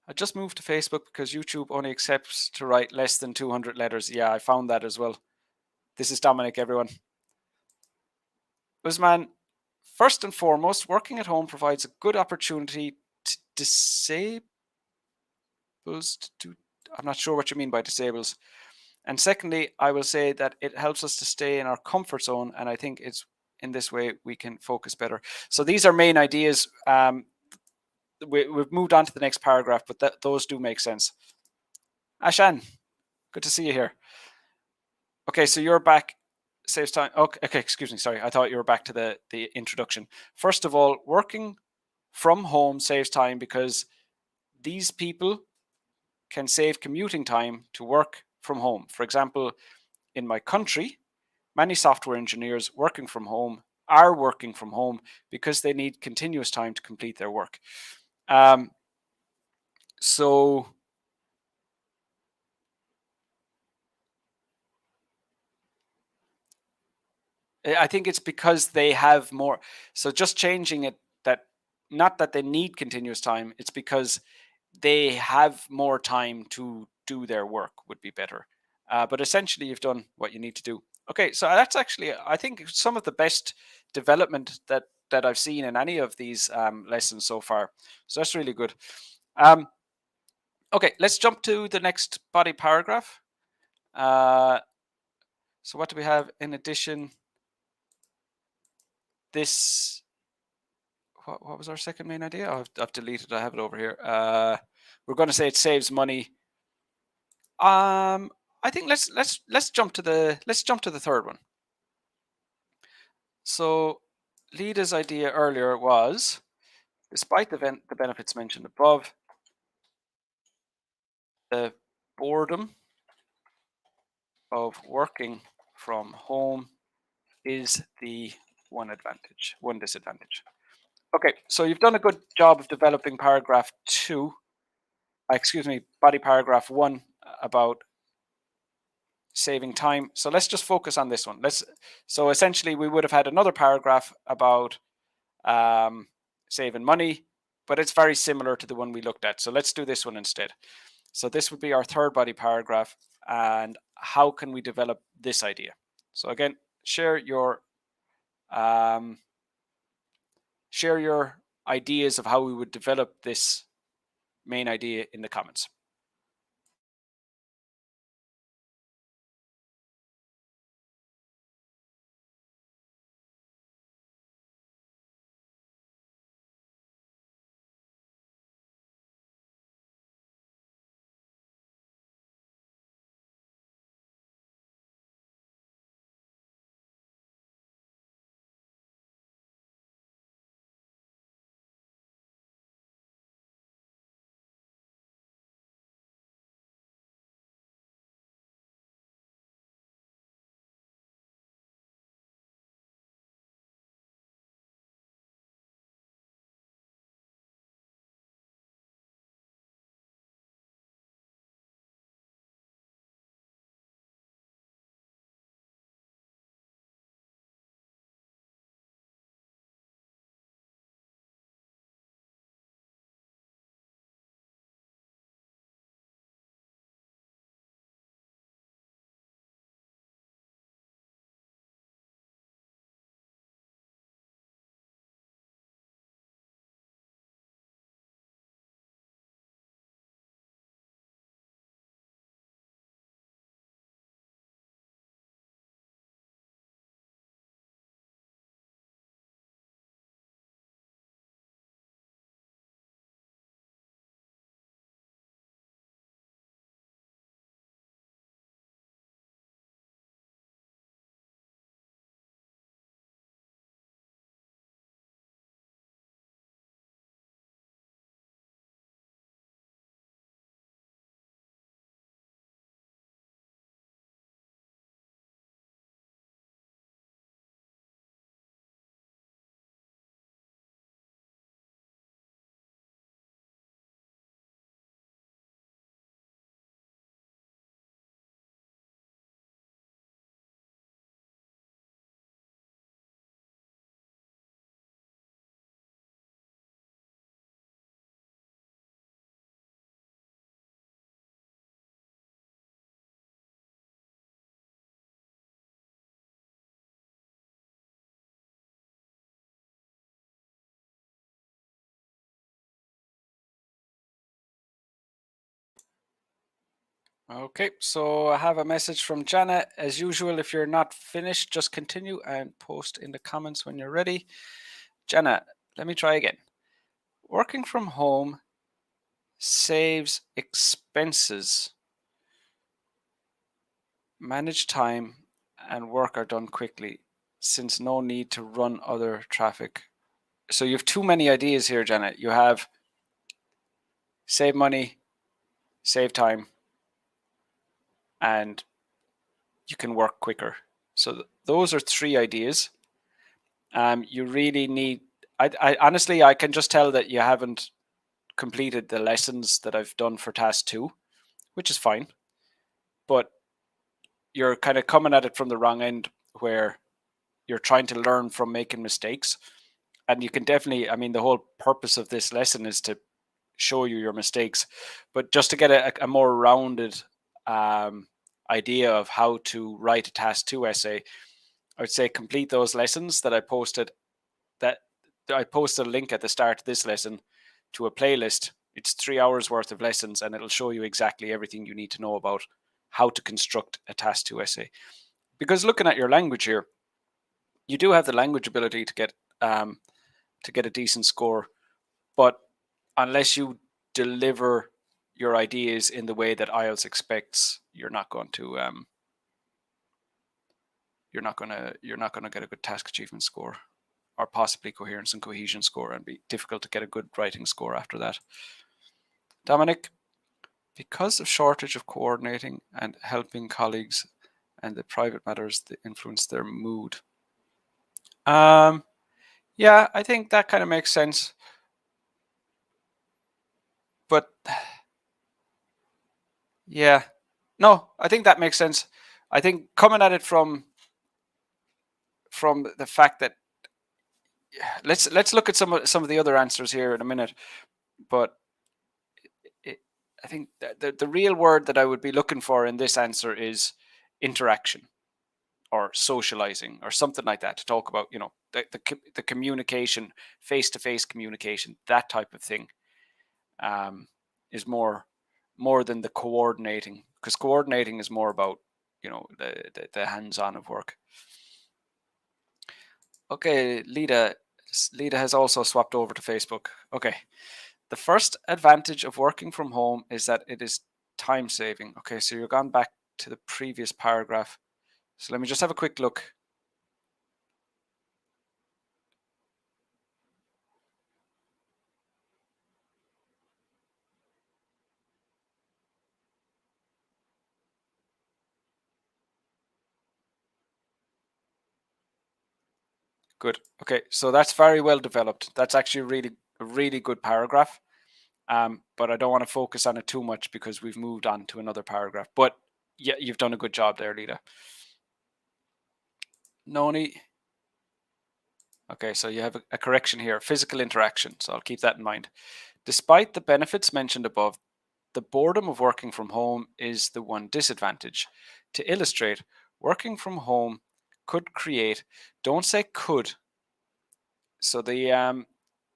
[SPEAKER 1] I just moved to Facebook because YouTube only accepts to write less than 200 letters. Yeah, I found that as well. This is Dominic, everyone. Usman, first and foremost, working at home provides a good opportunity to disables. I'm not sure what you mean by disables. And secondly, I will say that it helps us to stay in our comfort zone. And I think it's in this way we can focus better. So these are main ideas. We've moved on to the next paragraph, but those do make sense. Ashan, good to see you here. Okay, so you're back. Saves time. Okay, excuse me. Sorry, I thought you were back to the introduction. First of all, working from home saves time because these people can save commuting time to work from home. For example, in my country, many software engineers working from home are working from home because they need continuous time to complete their work. So I think it's because they have more. So just changing it, that not that they need continuous time, it's because they have more time to do their work would be better. But essentially, you've done what you need to do. Okay, so that's actually, I think, some of the best development that I've seen in any of these lessons so far. So that's really good. Okay, let's jump to the next body paragraph. So what do we have in addition? This, what was our second main idea? Oh, I've deleted. I have it over here. We're going to say it saves money. I think let's jump to the third one. So Lida's idea earlier was, despite the benefits mentioned above, the boredom of working from home is the one disadvantage. Okay, so you've done a good job of developing paragraph 2, body paragraph 1 about saving time. So let's just focus on this one. So essentially we would have had another paragraph about saving money, but it's very similar to the one we looked at. So let's do this one instead. So this would be our third body paragraph, and how can we develop this idea? So again, share your ideas of how we would develop this main idea in the comments. Okay, so I have a message from Jana. As usual, if you're not finished, just continue and post in the comments when you're ready. Jana, let me try again. Working from home saves expenses, manage time, and work are done quickly since no need to run other traffic. So you have too many ideas here, Jana. You have save money, save time, and you can work quicker. So those are three ideas. You really need. I honestly, I can just tell that you haven't completed the lessons that I've done for task 2, which is fine. But you're kind of coming at it from the wrong end, where you're trying to learn from making mistakes. And you can definitely, I mean, the whole purpose of this lesson is to show you your mistakes, but just to get a more rounded idea of how to write a task 2 essay, I would say complete those lessons that I posted. That I posted a link at the start of this lesson to a playlist. It's 3 hours worth of lessons, and it'll show you exactly everything you need to know about how to construct a task 2 essay. Because looking at your language here, you do have the language ability to get a decent score, but unless you deliver your ideas in the way that IELTS expects, you're not going to get a good task achievement score, or possibly coherence and cohesion score, and be difficult to get a good writing score after that. Dominic, because of shortage of coordinating and helping colleagues and the private matters that influence their mood. Yeah, I think that kind of makes sense. But yeah, no, I think that makes sense. I think coming at it from the fact that, let's look at some of the other answers here in a minute. But I think the real word that I would be looking for in this answer is interaction or socializing or something like that, to talk about, the communication, face-to-face communication, that type of thing, is more than the coordinating, because coordinating is more about, the hands-on of work. Okay, Lida has also swapped over to Facebook. Okay, the first advantage of working from home is that it is time saving. Okay, so you're gone back to the previous paragraph. So let me just have a quick look. Good. Okay, so that's very well developed. That's actually a really good paragraph. But I don't want to focus on it too much because we've moved on to another paragraph. But yeah, you've done a good job there, Lida. Noni. Okay, so you have a correction here, physical interaction. So I'll keep that in mind. Despite the benefits mentioned above, the boredom of working from home is the one disadvantage. To illustrate, working from home could create, don't say could. So the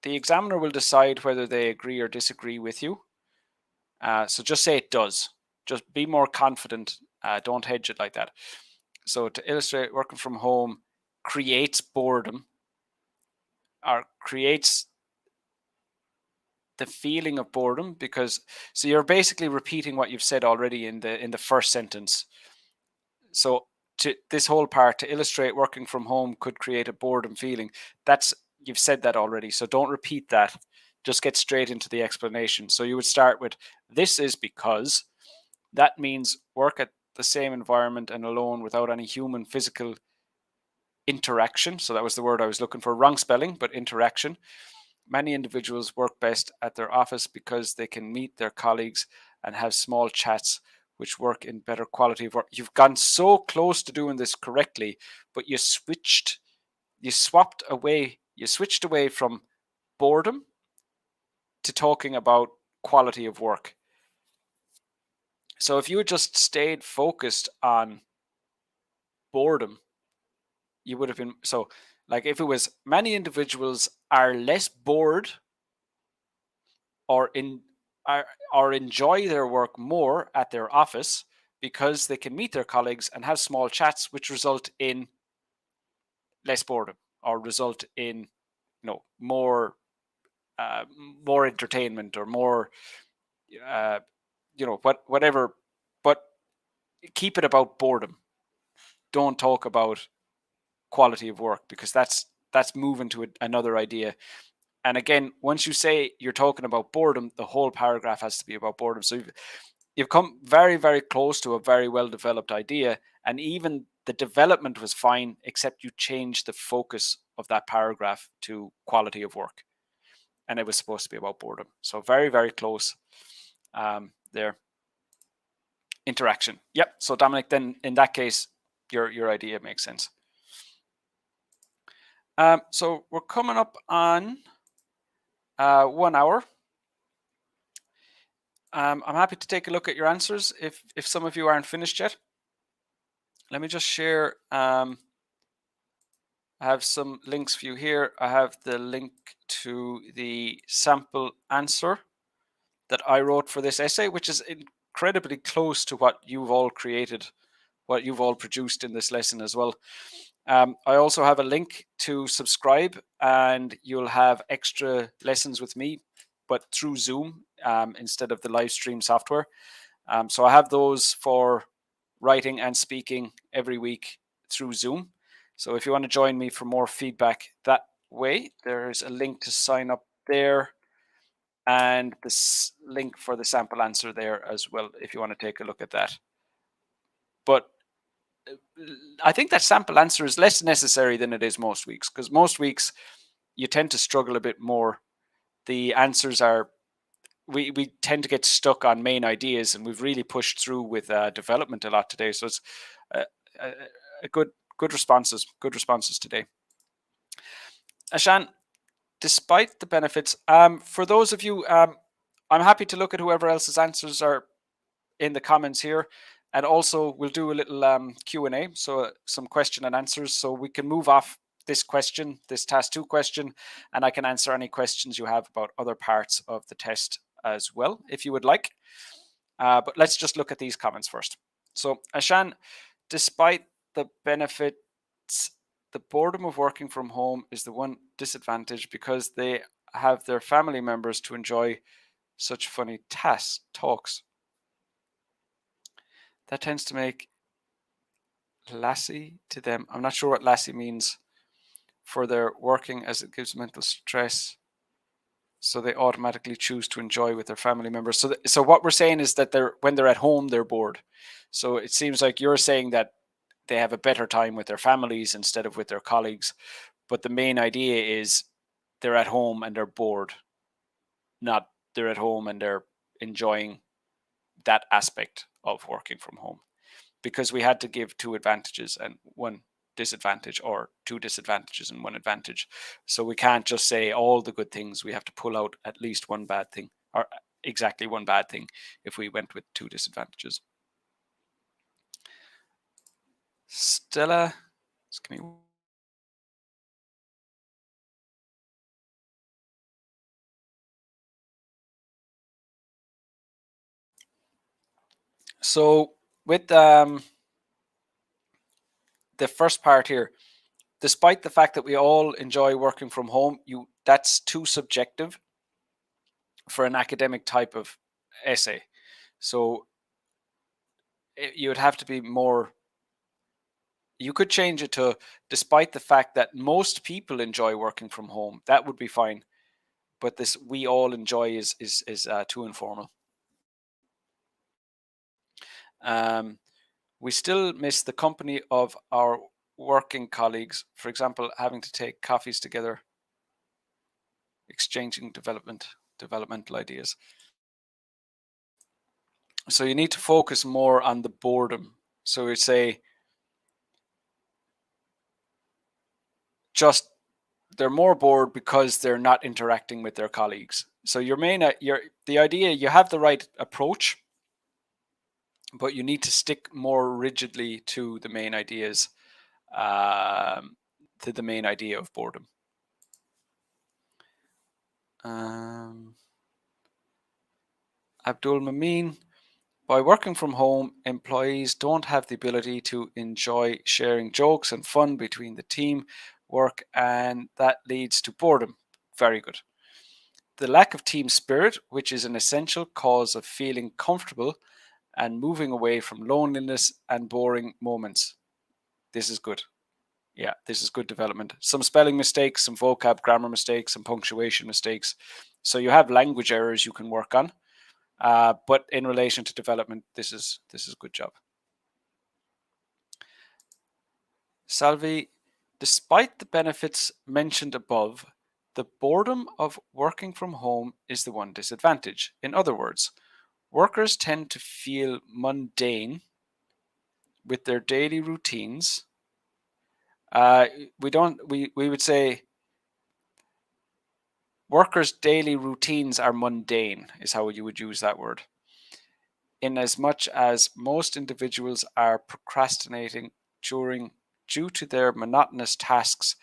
[SPEAKER 1] examiner will decide whether they agree or disagree with you. So just say it does. Just be more confident. Don't hedge it like that. So to illustrate, working from home creates boredom, or creates the feeling of boredom, because so you're basically repeating what you've said already in the first sentence. So to this whole part, to illustrate working from home could create a boredom feeling, that's, you've said that already, so don't repeat that. Just get straight into the explanation. So you would start with, this is because that means work at the same environment and alone without any human physical interaction. So that was the word I was looking for. Wrong spelling, but interaction. Many individuals work best at their office because they can meet their colleagues and have small chats, which work in better quality of work. You've gone so close to doing this correctly, but you switched away from boredom to talking about quality of work. So if you had just stayed focused on boredom, you would have been, so like if it was, many individuals are less bored or or enjoy their work more at their office because they can meet their colleagues and have small chats, which result in less boredom or result in more more entertainment or more uh, whatever. But keep it about boredom. Don't talk about quality of work, because that's moving to another idea. And again, once you say you're talking about boredom, the whole paragraph has to be about boredom. So you've come very, very close to a very well developed idea, and even the development was fine, except you changed the focus of that paragraph to quality of work, and it was supposed to be about boredom. So very, very close there. Interaction. Yep. So Dominic, then in that case, your idea makes sense. So we're coming up on 1 hour. I'm happy to take a look at your answers if some of you aren't finished yet. Let me just share. I have some links for you here. I have the link to the sample answer that I wrote for this essay, which is incredibly close to what you've all created, what you've all produced in this lesson as well. I also have a link to subscribe, and you'll have extra lessons with me, but through Zoom instead of the live stream software. So I have those for writing and speaking every week through Zoom. So if you want to join me for more feedback that way, there's a link to sign up there, and this link for the sample answer there as well, if you want to take a look at that. But I think that sample answer is less necessary than it is most weeks, because most weeks you tend to struggle a bit more. The answers are, we tend to get stuck on main ideas, and we've really pushed through with development a lot today. So it's a good responses today. Ashan, despite the benefits, for those of you, I'm happy to look at whoever else's answers are in the comments here, and also we'll do a little Q&A, so some question and answers, so we can move off this question, this task 2 question, and I can answer any questions you have about other parts of the test as well, if you would like. But let's just look at these comments first. So Ashan, despite the benefits, the boredom of working from home is the one disadvantage, because they have their family members to enjoy such funny talks. That tends to make lassie to them. I'm not sure what lassie means for their working, as it gives mental stress. So they automatically choose to enjoy with their family members. So what we're saying is that when they're at home, they're bored. So it seems like you're saying that they have a better time with their families instead of with their colleagues. But the main idea is they're at home and they're bored, not they're at home and they're enjoying that aspect of working from home. Because we had to give 2 advantages and 1 disadvantage, or 2 disadvantages and 1 advantage. So we can't just say all the good things. We have to pull out at least 1 bad thing, or exactly 1 bad thing, if we went with 2 disadvantages. Stella, just give me. So with the first part here, despite the fact that we all enjoy working from home, that's too subjective for an academic type of essay. So you would have to be more. You could change it to, despite the fact that most people enjoy working from home. That would be fine. But this "we all enjoy" is too informal. We still miss the company of our working colleagues. For example, having to take coffees together, exchanging developmental ideas. So you need to focus more on the boredom. So we say just they're more bored because they're not interacting with their colleagues. So the idea, you have the right approach, but you need to stick more rigidly to the main ideas, to the main idea of boredom. Abdul Mamin, by working from home, employees don't have the ability to enjoy sharing jokes and fun between the team work, and that leads to boredom. Very good. The lack of team spirit, which is an essential cause of feeling comfortable and moving away from loneliness and boring moments. This is good. Yeah, this is good development. Some spelling mistakes, some vocab, grammar mistakes, some punctuation mistakes. So you have language errors you can work on. But in relation to development, this is a good job. Salvi, despite the benefits mentioned above, the boredom of working from home is the one disadvantage. In other words, workers tend to feel mundane with their daily routines. We would say workers' daily routines are mundane, is how you would use that word. In as much as most individuals are procrastinating due to their monotonous tasks.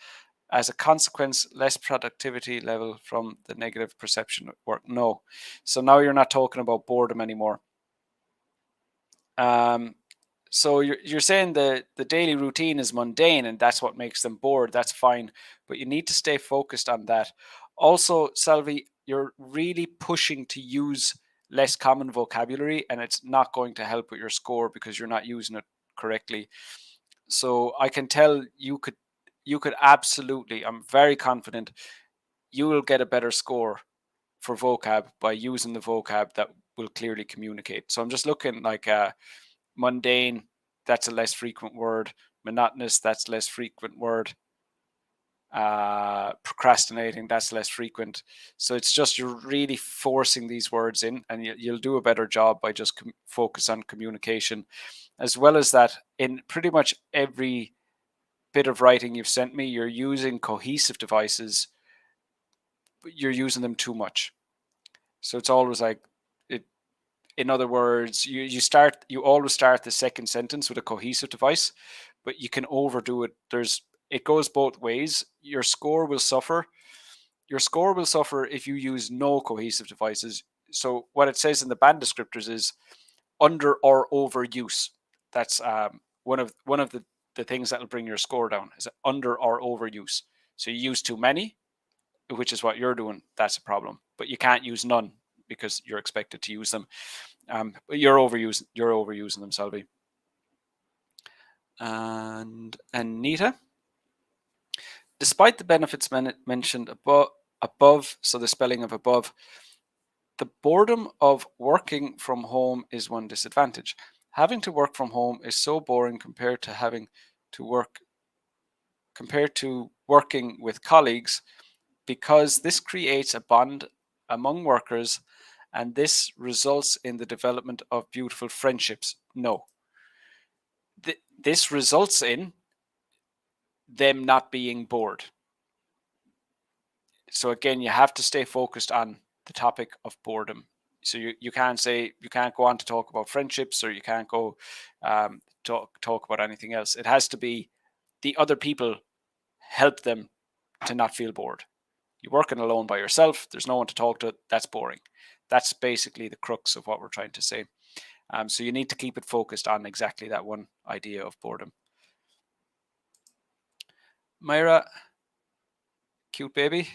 [SPEAKER 1] As a consequence, less productivity level from the negative perception of work. No. So now you're not talking about boredom anymore. So you're saying the daily routine is mundane and that's what makes them bored. That's fine. But you need to stay focused on that. Also, Salvi, you're really pushing to use less common vocabulary and it's not going to help with your score because you're not using it correctly. So I can tell you could absolutely, I'm very confident you will get a better score for vocab by using the vocab that will clearly communicate. So I'm just looking like mundane, that's a less frequent word. Monotonous, that's less frequent word. Procrastinating, that's less frequent. So it's just you're really forcing these words in, and you'll do a better job by just focus on communication. As well as that, in pretty much every bit of writing you've sent me, you're using cohesive devices, but you're using them too much. So it's always like it. In other words, you always start the second sentence with a cohesive device, but you can overdo it. It goes both ways. Your score will suffer. Your score will suffer if you use no cohesive devices. So what it says in the band descriptors is under or overuse. That's one of the things that will bring your score down is under or overuse. So you use too many, which is what you're doing. That's a problem. But you can't use none because you're expected to use them. But you're overusing them, Salvi. And Anita, despite the benefits mentioned above, so the spelling of above, the boredom of working from home is one disadvantage. Having to work from home is so boring compared to working with colleagues because this creates a bond among workers and this results in the development of beautiful friendships. No. This results in them not being bored. So again, you have to stay focused on the topic of boredom. So you can't go on to talk about friendships or you can't go talk about anything else. It has to be the other people help them to not feel bored. You're working alone by yourself. There's no one to talk to. That's boring. That's basically the crux of what we're trying to say. So you need to keep it focused on exactly that one idea of boredom. Myra, cute baby.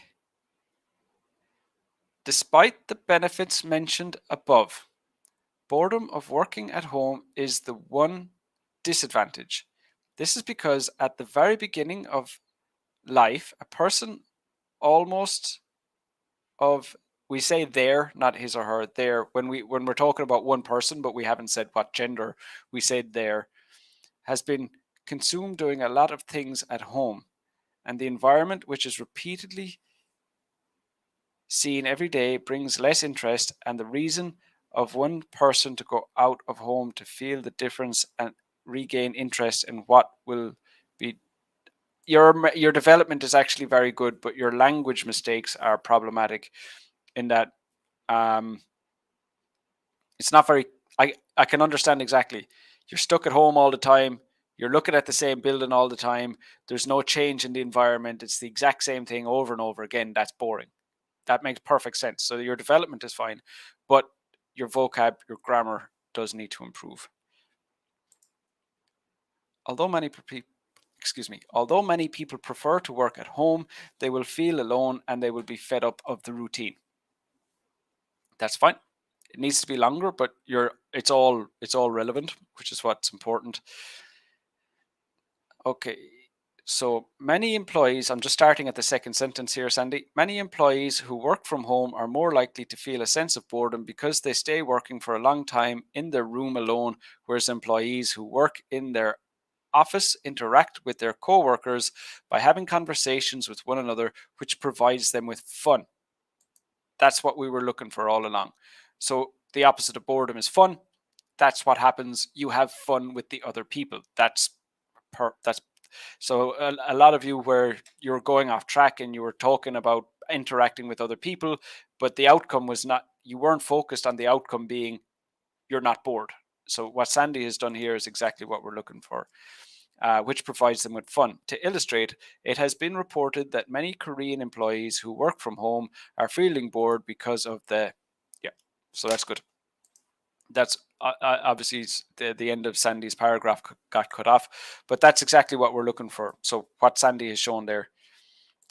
[SPEAKER 1] Despite the benefits mentioned above, boredom of working at home is the one disadvantage. This is because at the very beginning of life, a person almost of we say their, not his or her, their when we're talking about one person, but we haven't said what gender, we said their, has been consumed doing a lot of things at home, and the environment which is repeatedly seen every day brings less interest, and the reason of one person to go out of home to feel the difference and regain interest in what will be your development is actually very good, but your language mistakes are problematic in that um, it's not very. I can understand exactly. You're stuck at home all the time. You're looking at the same building all the time. There's no change in the environment. It's the exact same thing over and over again. That's boring. That makes perfect sense. So your development is fine, but your vocab, your grammar does need to improve. Although many people prefer to work at home, they will feel alone and they will be fed up of the routine. That's fine. It needs to be longer, but it's all relevant, which is what's important. Okay. So many employees, I'm just starting at the second sentence here, Sandy. Many employees who work from home are more likely to feel a sense of boredom because they stay working for a long time in their room alone, whereas employees who work in their office interact with their co-workers by having conversations with one another, which provides them with fun. That's what we were looking for all along. So the opposite of boredom is fun. That's what happens. You have fun with the other people. That's so a lot of you where you're going off track and you were talking about interacting with other people, but the outcome was not, you weren't focused on the outcome being you're not bored. So what Sandy has done here is exactly what we're looking for, which provides them with fun. To illustrate, it has been reported that many Korean employees who work from home are feeling bored because of so that's good. That's obviously the end of Sandy's paragraph got cut off, but that's exactly what we're looking for. So what Sandy has shown there,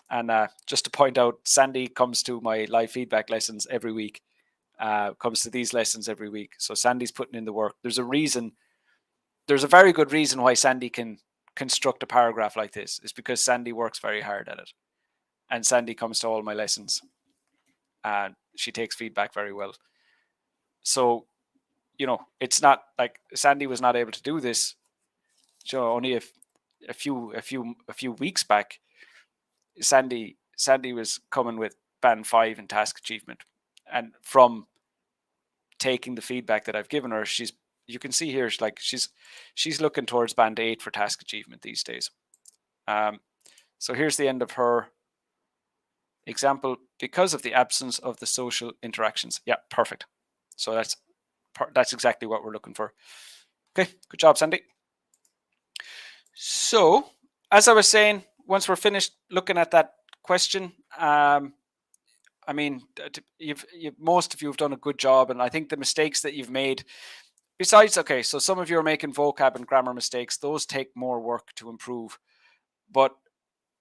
[SPEAKER 1] and just to point out, Sandy comes to my live feedback lessons every week, comes to these lessons every week. So Sandy's putting in the work. There's a reason. There's a very good reason why Sandy can construct a paragraph like this. It's because Sandy works very hard at it, and Sandy comes to all my lessons, and she takes feedback very well. So it's not like Sandy was not able to do this. Only a few weeks back, Sandy was coming with band 5 in task achievement, and from taking the feedback that I've given her, you can see here, she's looking towards band 8 for task achievement these days. So here's the end of her example. Because of the absence of the social interactions. Yeah, perfect. So that's exactly what we're looking for. Okay, good job, Sandy. So, as I was saying, once we're finished looking at that question, I mean, most of you have done a good job, and I think the mistakes that you've made, besides, okay, so some of you are making vocab and grammar mistakes, those take more work to improve. But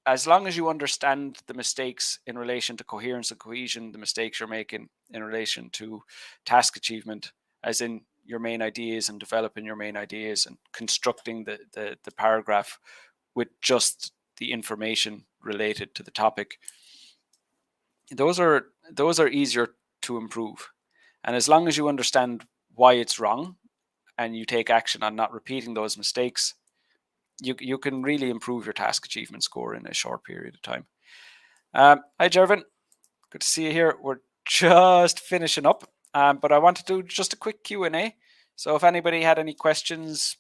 [SPEAKER 1] as long as you understand the mistakes in relation to coherence and cohesion, the mistakes you're making in relation to task achievement, as in your main ideas and developing your main ideas and constructing the paragraph with just the information related to the topic, those are easier to improve. And as long as you understand why it's wrong and you take action on not repeating those mistakes, you can really improve your task achievement score in a short period of time. Hi, Jervin. Good to see you here. We're just finishing up, but I want to do just a quick Q&A. So if anybody had any questions,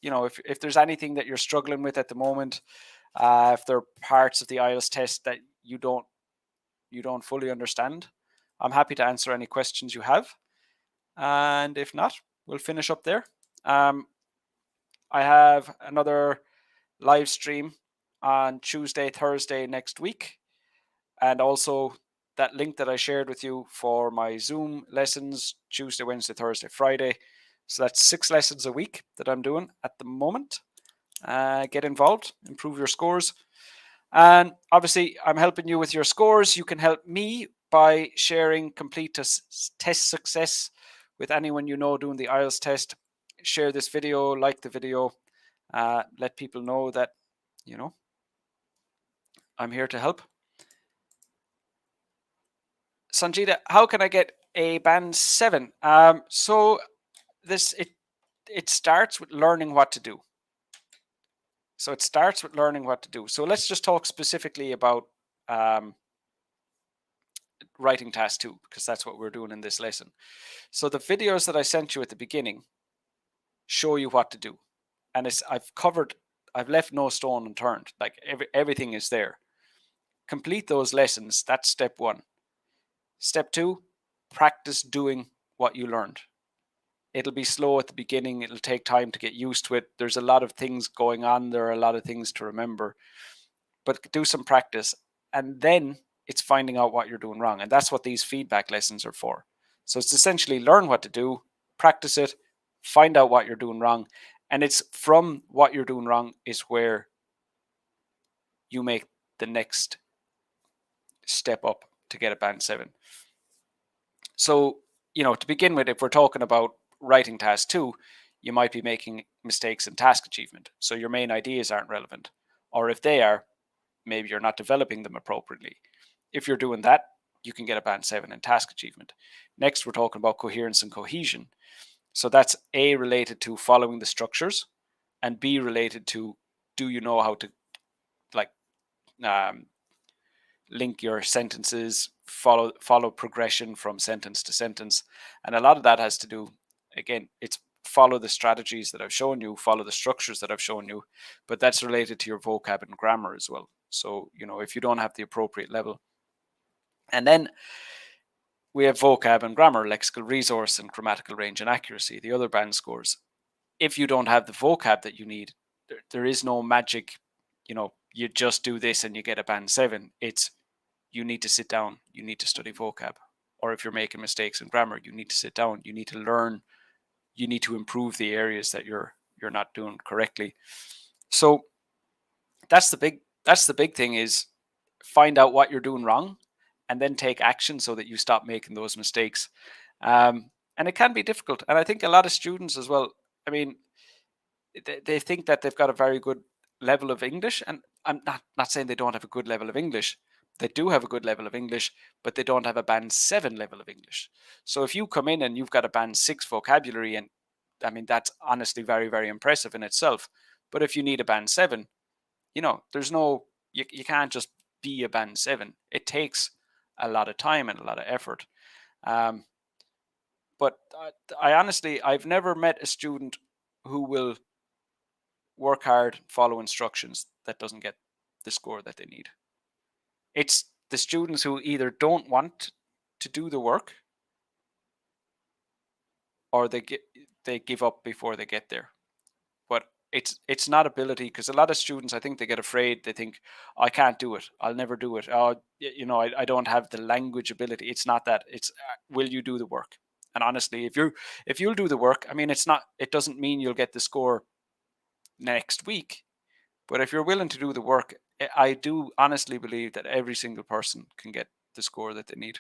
[SPEAKER 1] if there's anything that you're struggling with at the moment, if there are parts of the IELTS test that you don't fully understand, I'm happy to answer any questions you have. And if not, we'll finish up there. I have another live stream on Tuesday, Thursday next week. And also that link that I shared with you for my Zoom lessons, Tuesday, Wednesday, Thursday, Friday. So that's 6 lessons a week that I'm doing at the moment. Get involved, improve your scores. And obviously, I'm helping you with your scores. You can help me by sharing complete test success with anyone you know doing the IELTS test. Share this video, like the video, let people know that, I'm here to help. Sanjita, how can I get a band 7? So it starts with learning what to do. So it starts with learning what to do. So let's just talk specifically about writing task 2, because that's what we're doing in this lesson. So the videos that I sent you at the beginning show you what to do. And I've left no stone unturned. Like everything is there. Complete those lessons. That's step 1. Step 2, practice doing what you learned. It'll be slow at the beginning. It'll take time to get used to it. There's a lot of things going on. There are a lot of things to remember. But do some practice. And then it's finding out what you're doing wrong. And that's what these feedback lessons are for. So it's essentially learn what to do, practice it, find out what you're doing wrong. And it's from what you're doing wrong is where you make the next step up to get a band 7. So, to begin with, if we're talking about writing task 2, you might be making mistakes in task achievement. So your main ideas aren't relevant. Or if they are, maybe you're not developing them appropriately. If you're doing that, you can get a band 7 in task achievement. Next, we're talking about coherence and cohesion. So that's A, related to following the structures, and B, related to, do you know how to like um, link your sentences, follow progression from sentence to sentence. And a lot of that has to do, again, it's follow the strategies that I've shown you, follow the structures that I've shown you, but that's related to your vocab and grammar as well. So, if you don't have the appropriate level. And then we have vocab and grammar, lexical resource, and grammatical range and accuracy, the other band scores. If you don't have the vocab that you need, there is no magic, you just do this and you get a band 7. It's, you need to sit down, you need to study vocab. Or if you're making mistakes in grammar, you need to sit down, you need to learn, you need to improve the areas that you're not doing correctly. So that's the big thing, is find out what you're doing wrong and then take action so that you stop making those mistakes. And it can be difficult. And I think a lot of students as well, I mean, they think that they've got a very good level of English, and I'm not saying they don't have a good level of English. They do have a good level of English, but they don't have a band 7 level of English. So if you come in and you've got a band 6 vocabulary, and I mean, that's honestly very, very impressive in itself. But if you need a band 7, there's no, you can't just be a band 7. It takes a lot of time and a lot of effort. But I honestly, I've never met a student who will work hard, follow instructions, that doesn't get the score that they need. It's the students who either don't want to do the work, or they give up before they get there. But it's not ability, because a lot of students, I think, they get afraid. They think, I can't do it, I'll never do it. I don't have the language ability. It's not that. It's, will you do the work? And honestly, if you'll do the work, I mean, it doesn't mean you'll get the score next week. But if you're willing to do the work, I do honestly believe that every single person can get the score that they need.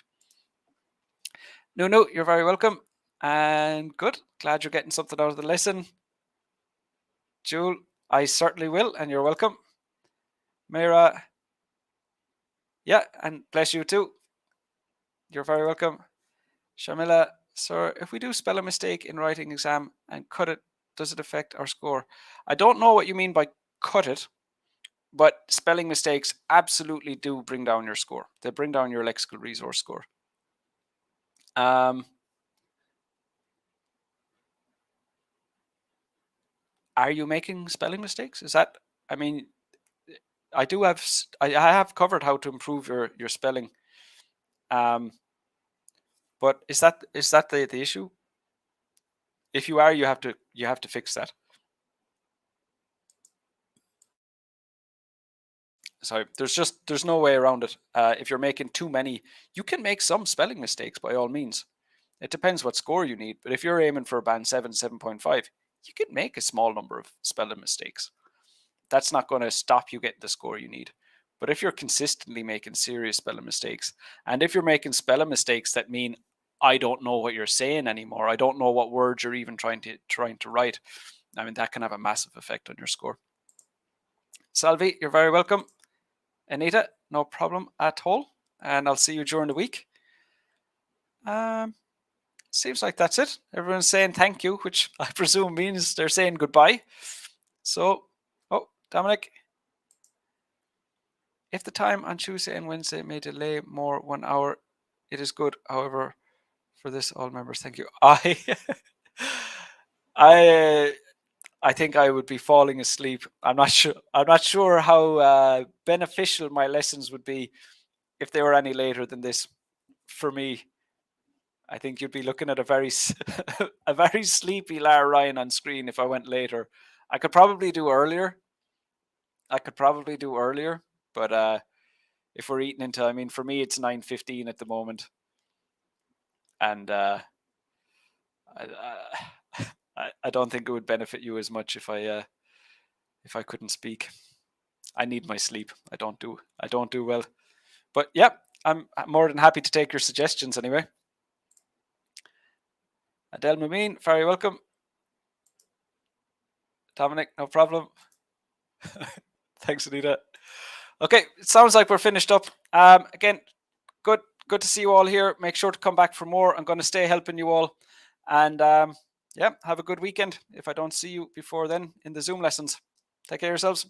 [SPEAKER 1] No, you're very welcome. And good. Glad you're getting something out of the lesson. Jewel, I certainly will, and you're welcome. Mira, yeah, and bless you too. You're very welcome. Shamila, sir, if we do spell a mistake in writing exam and cut it, does it affect our score? I don't know what you mean by cut it, but spelling mistakes absolutely do bring down your score. They bring down your lexical resource score. Are you making spelling mistakes? Is that, I mean, I have covered how to improve your spelling. But is that the issue? If you are, you have to fix that. Sorry, there's no way around it. If you're making too many, you can make some spelling mistakes by all means. It depends what score you need. But if you're aiming for a band 7, 7.5, you can make a small number of spelling mistakes. That's not going to stop you getting the score you need. But if you're consistently making serious spelling mistakes, and if you're making spelling mistakes that mean I don't know what you're saying anymore, I don't know what words you're even trying to write, I mean, that can have a massive effect on your score. Salvi, you're very welcome. Anita, no problem at all. And I'll see you during the week. Seems like that's it. Everyone's saying thank you, which I presume means they're saying goodbye. So, oh, Dominic, if the time on Tuesday and Wednesday may delay more 1 hour, it is good. However, for this, all members, thank you. I think I would be falling asleep. I'm not sure. I'm not sure how beneficial my lessons would be if they were any later than this. For me, I think you'd be looking at a very a very sleepy Lara Ryan on screen if I went later. I could probably do earlier. But if we're eating into, I mean, for me it's 9:15 at the moment. and I don't think it would benefit you as much if I couldn't speak. I need my sleep. I don't do well. But yeah, I'm more than happy to take your suggestions anyway. Adele Mameen, very welcome. Dominic, no problem. Thanks, Anita. Okay, it sounds like we're finished up. Again, good to see you all here. Make sure to come back for more. I'm going to stay helping you all. And yeah, have a good weekend if I don't see you before then in the Zoom lessons. Take care of yourselves.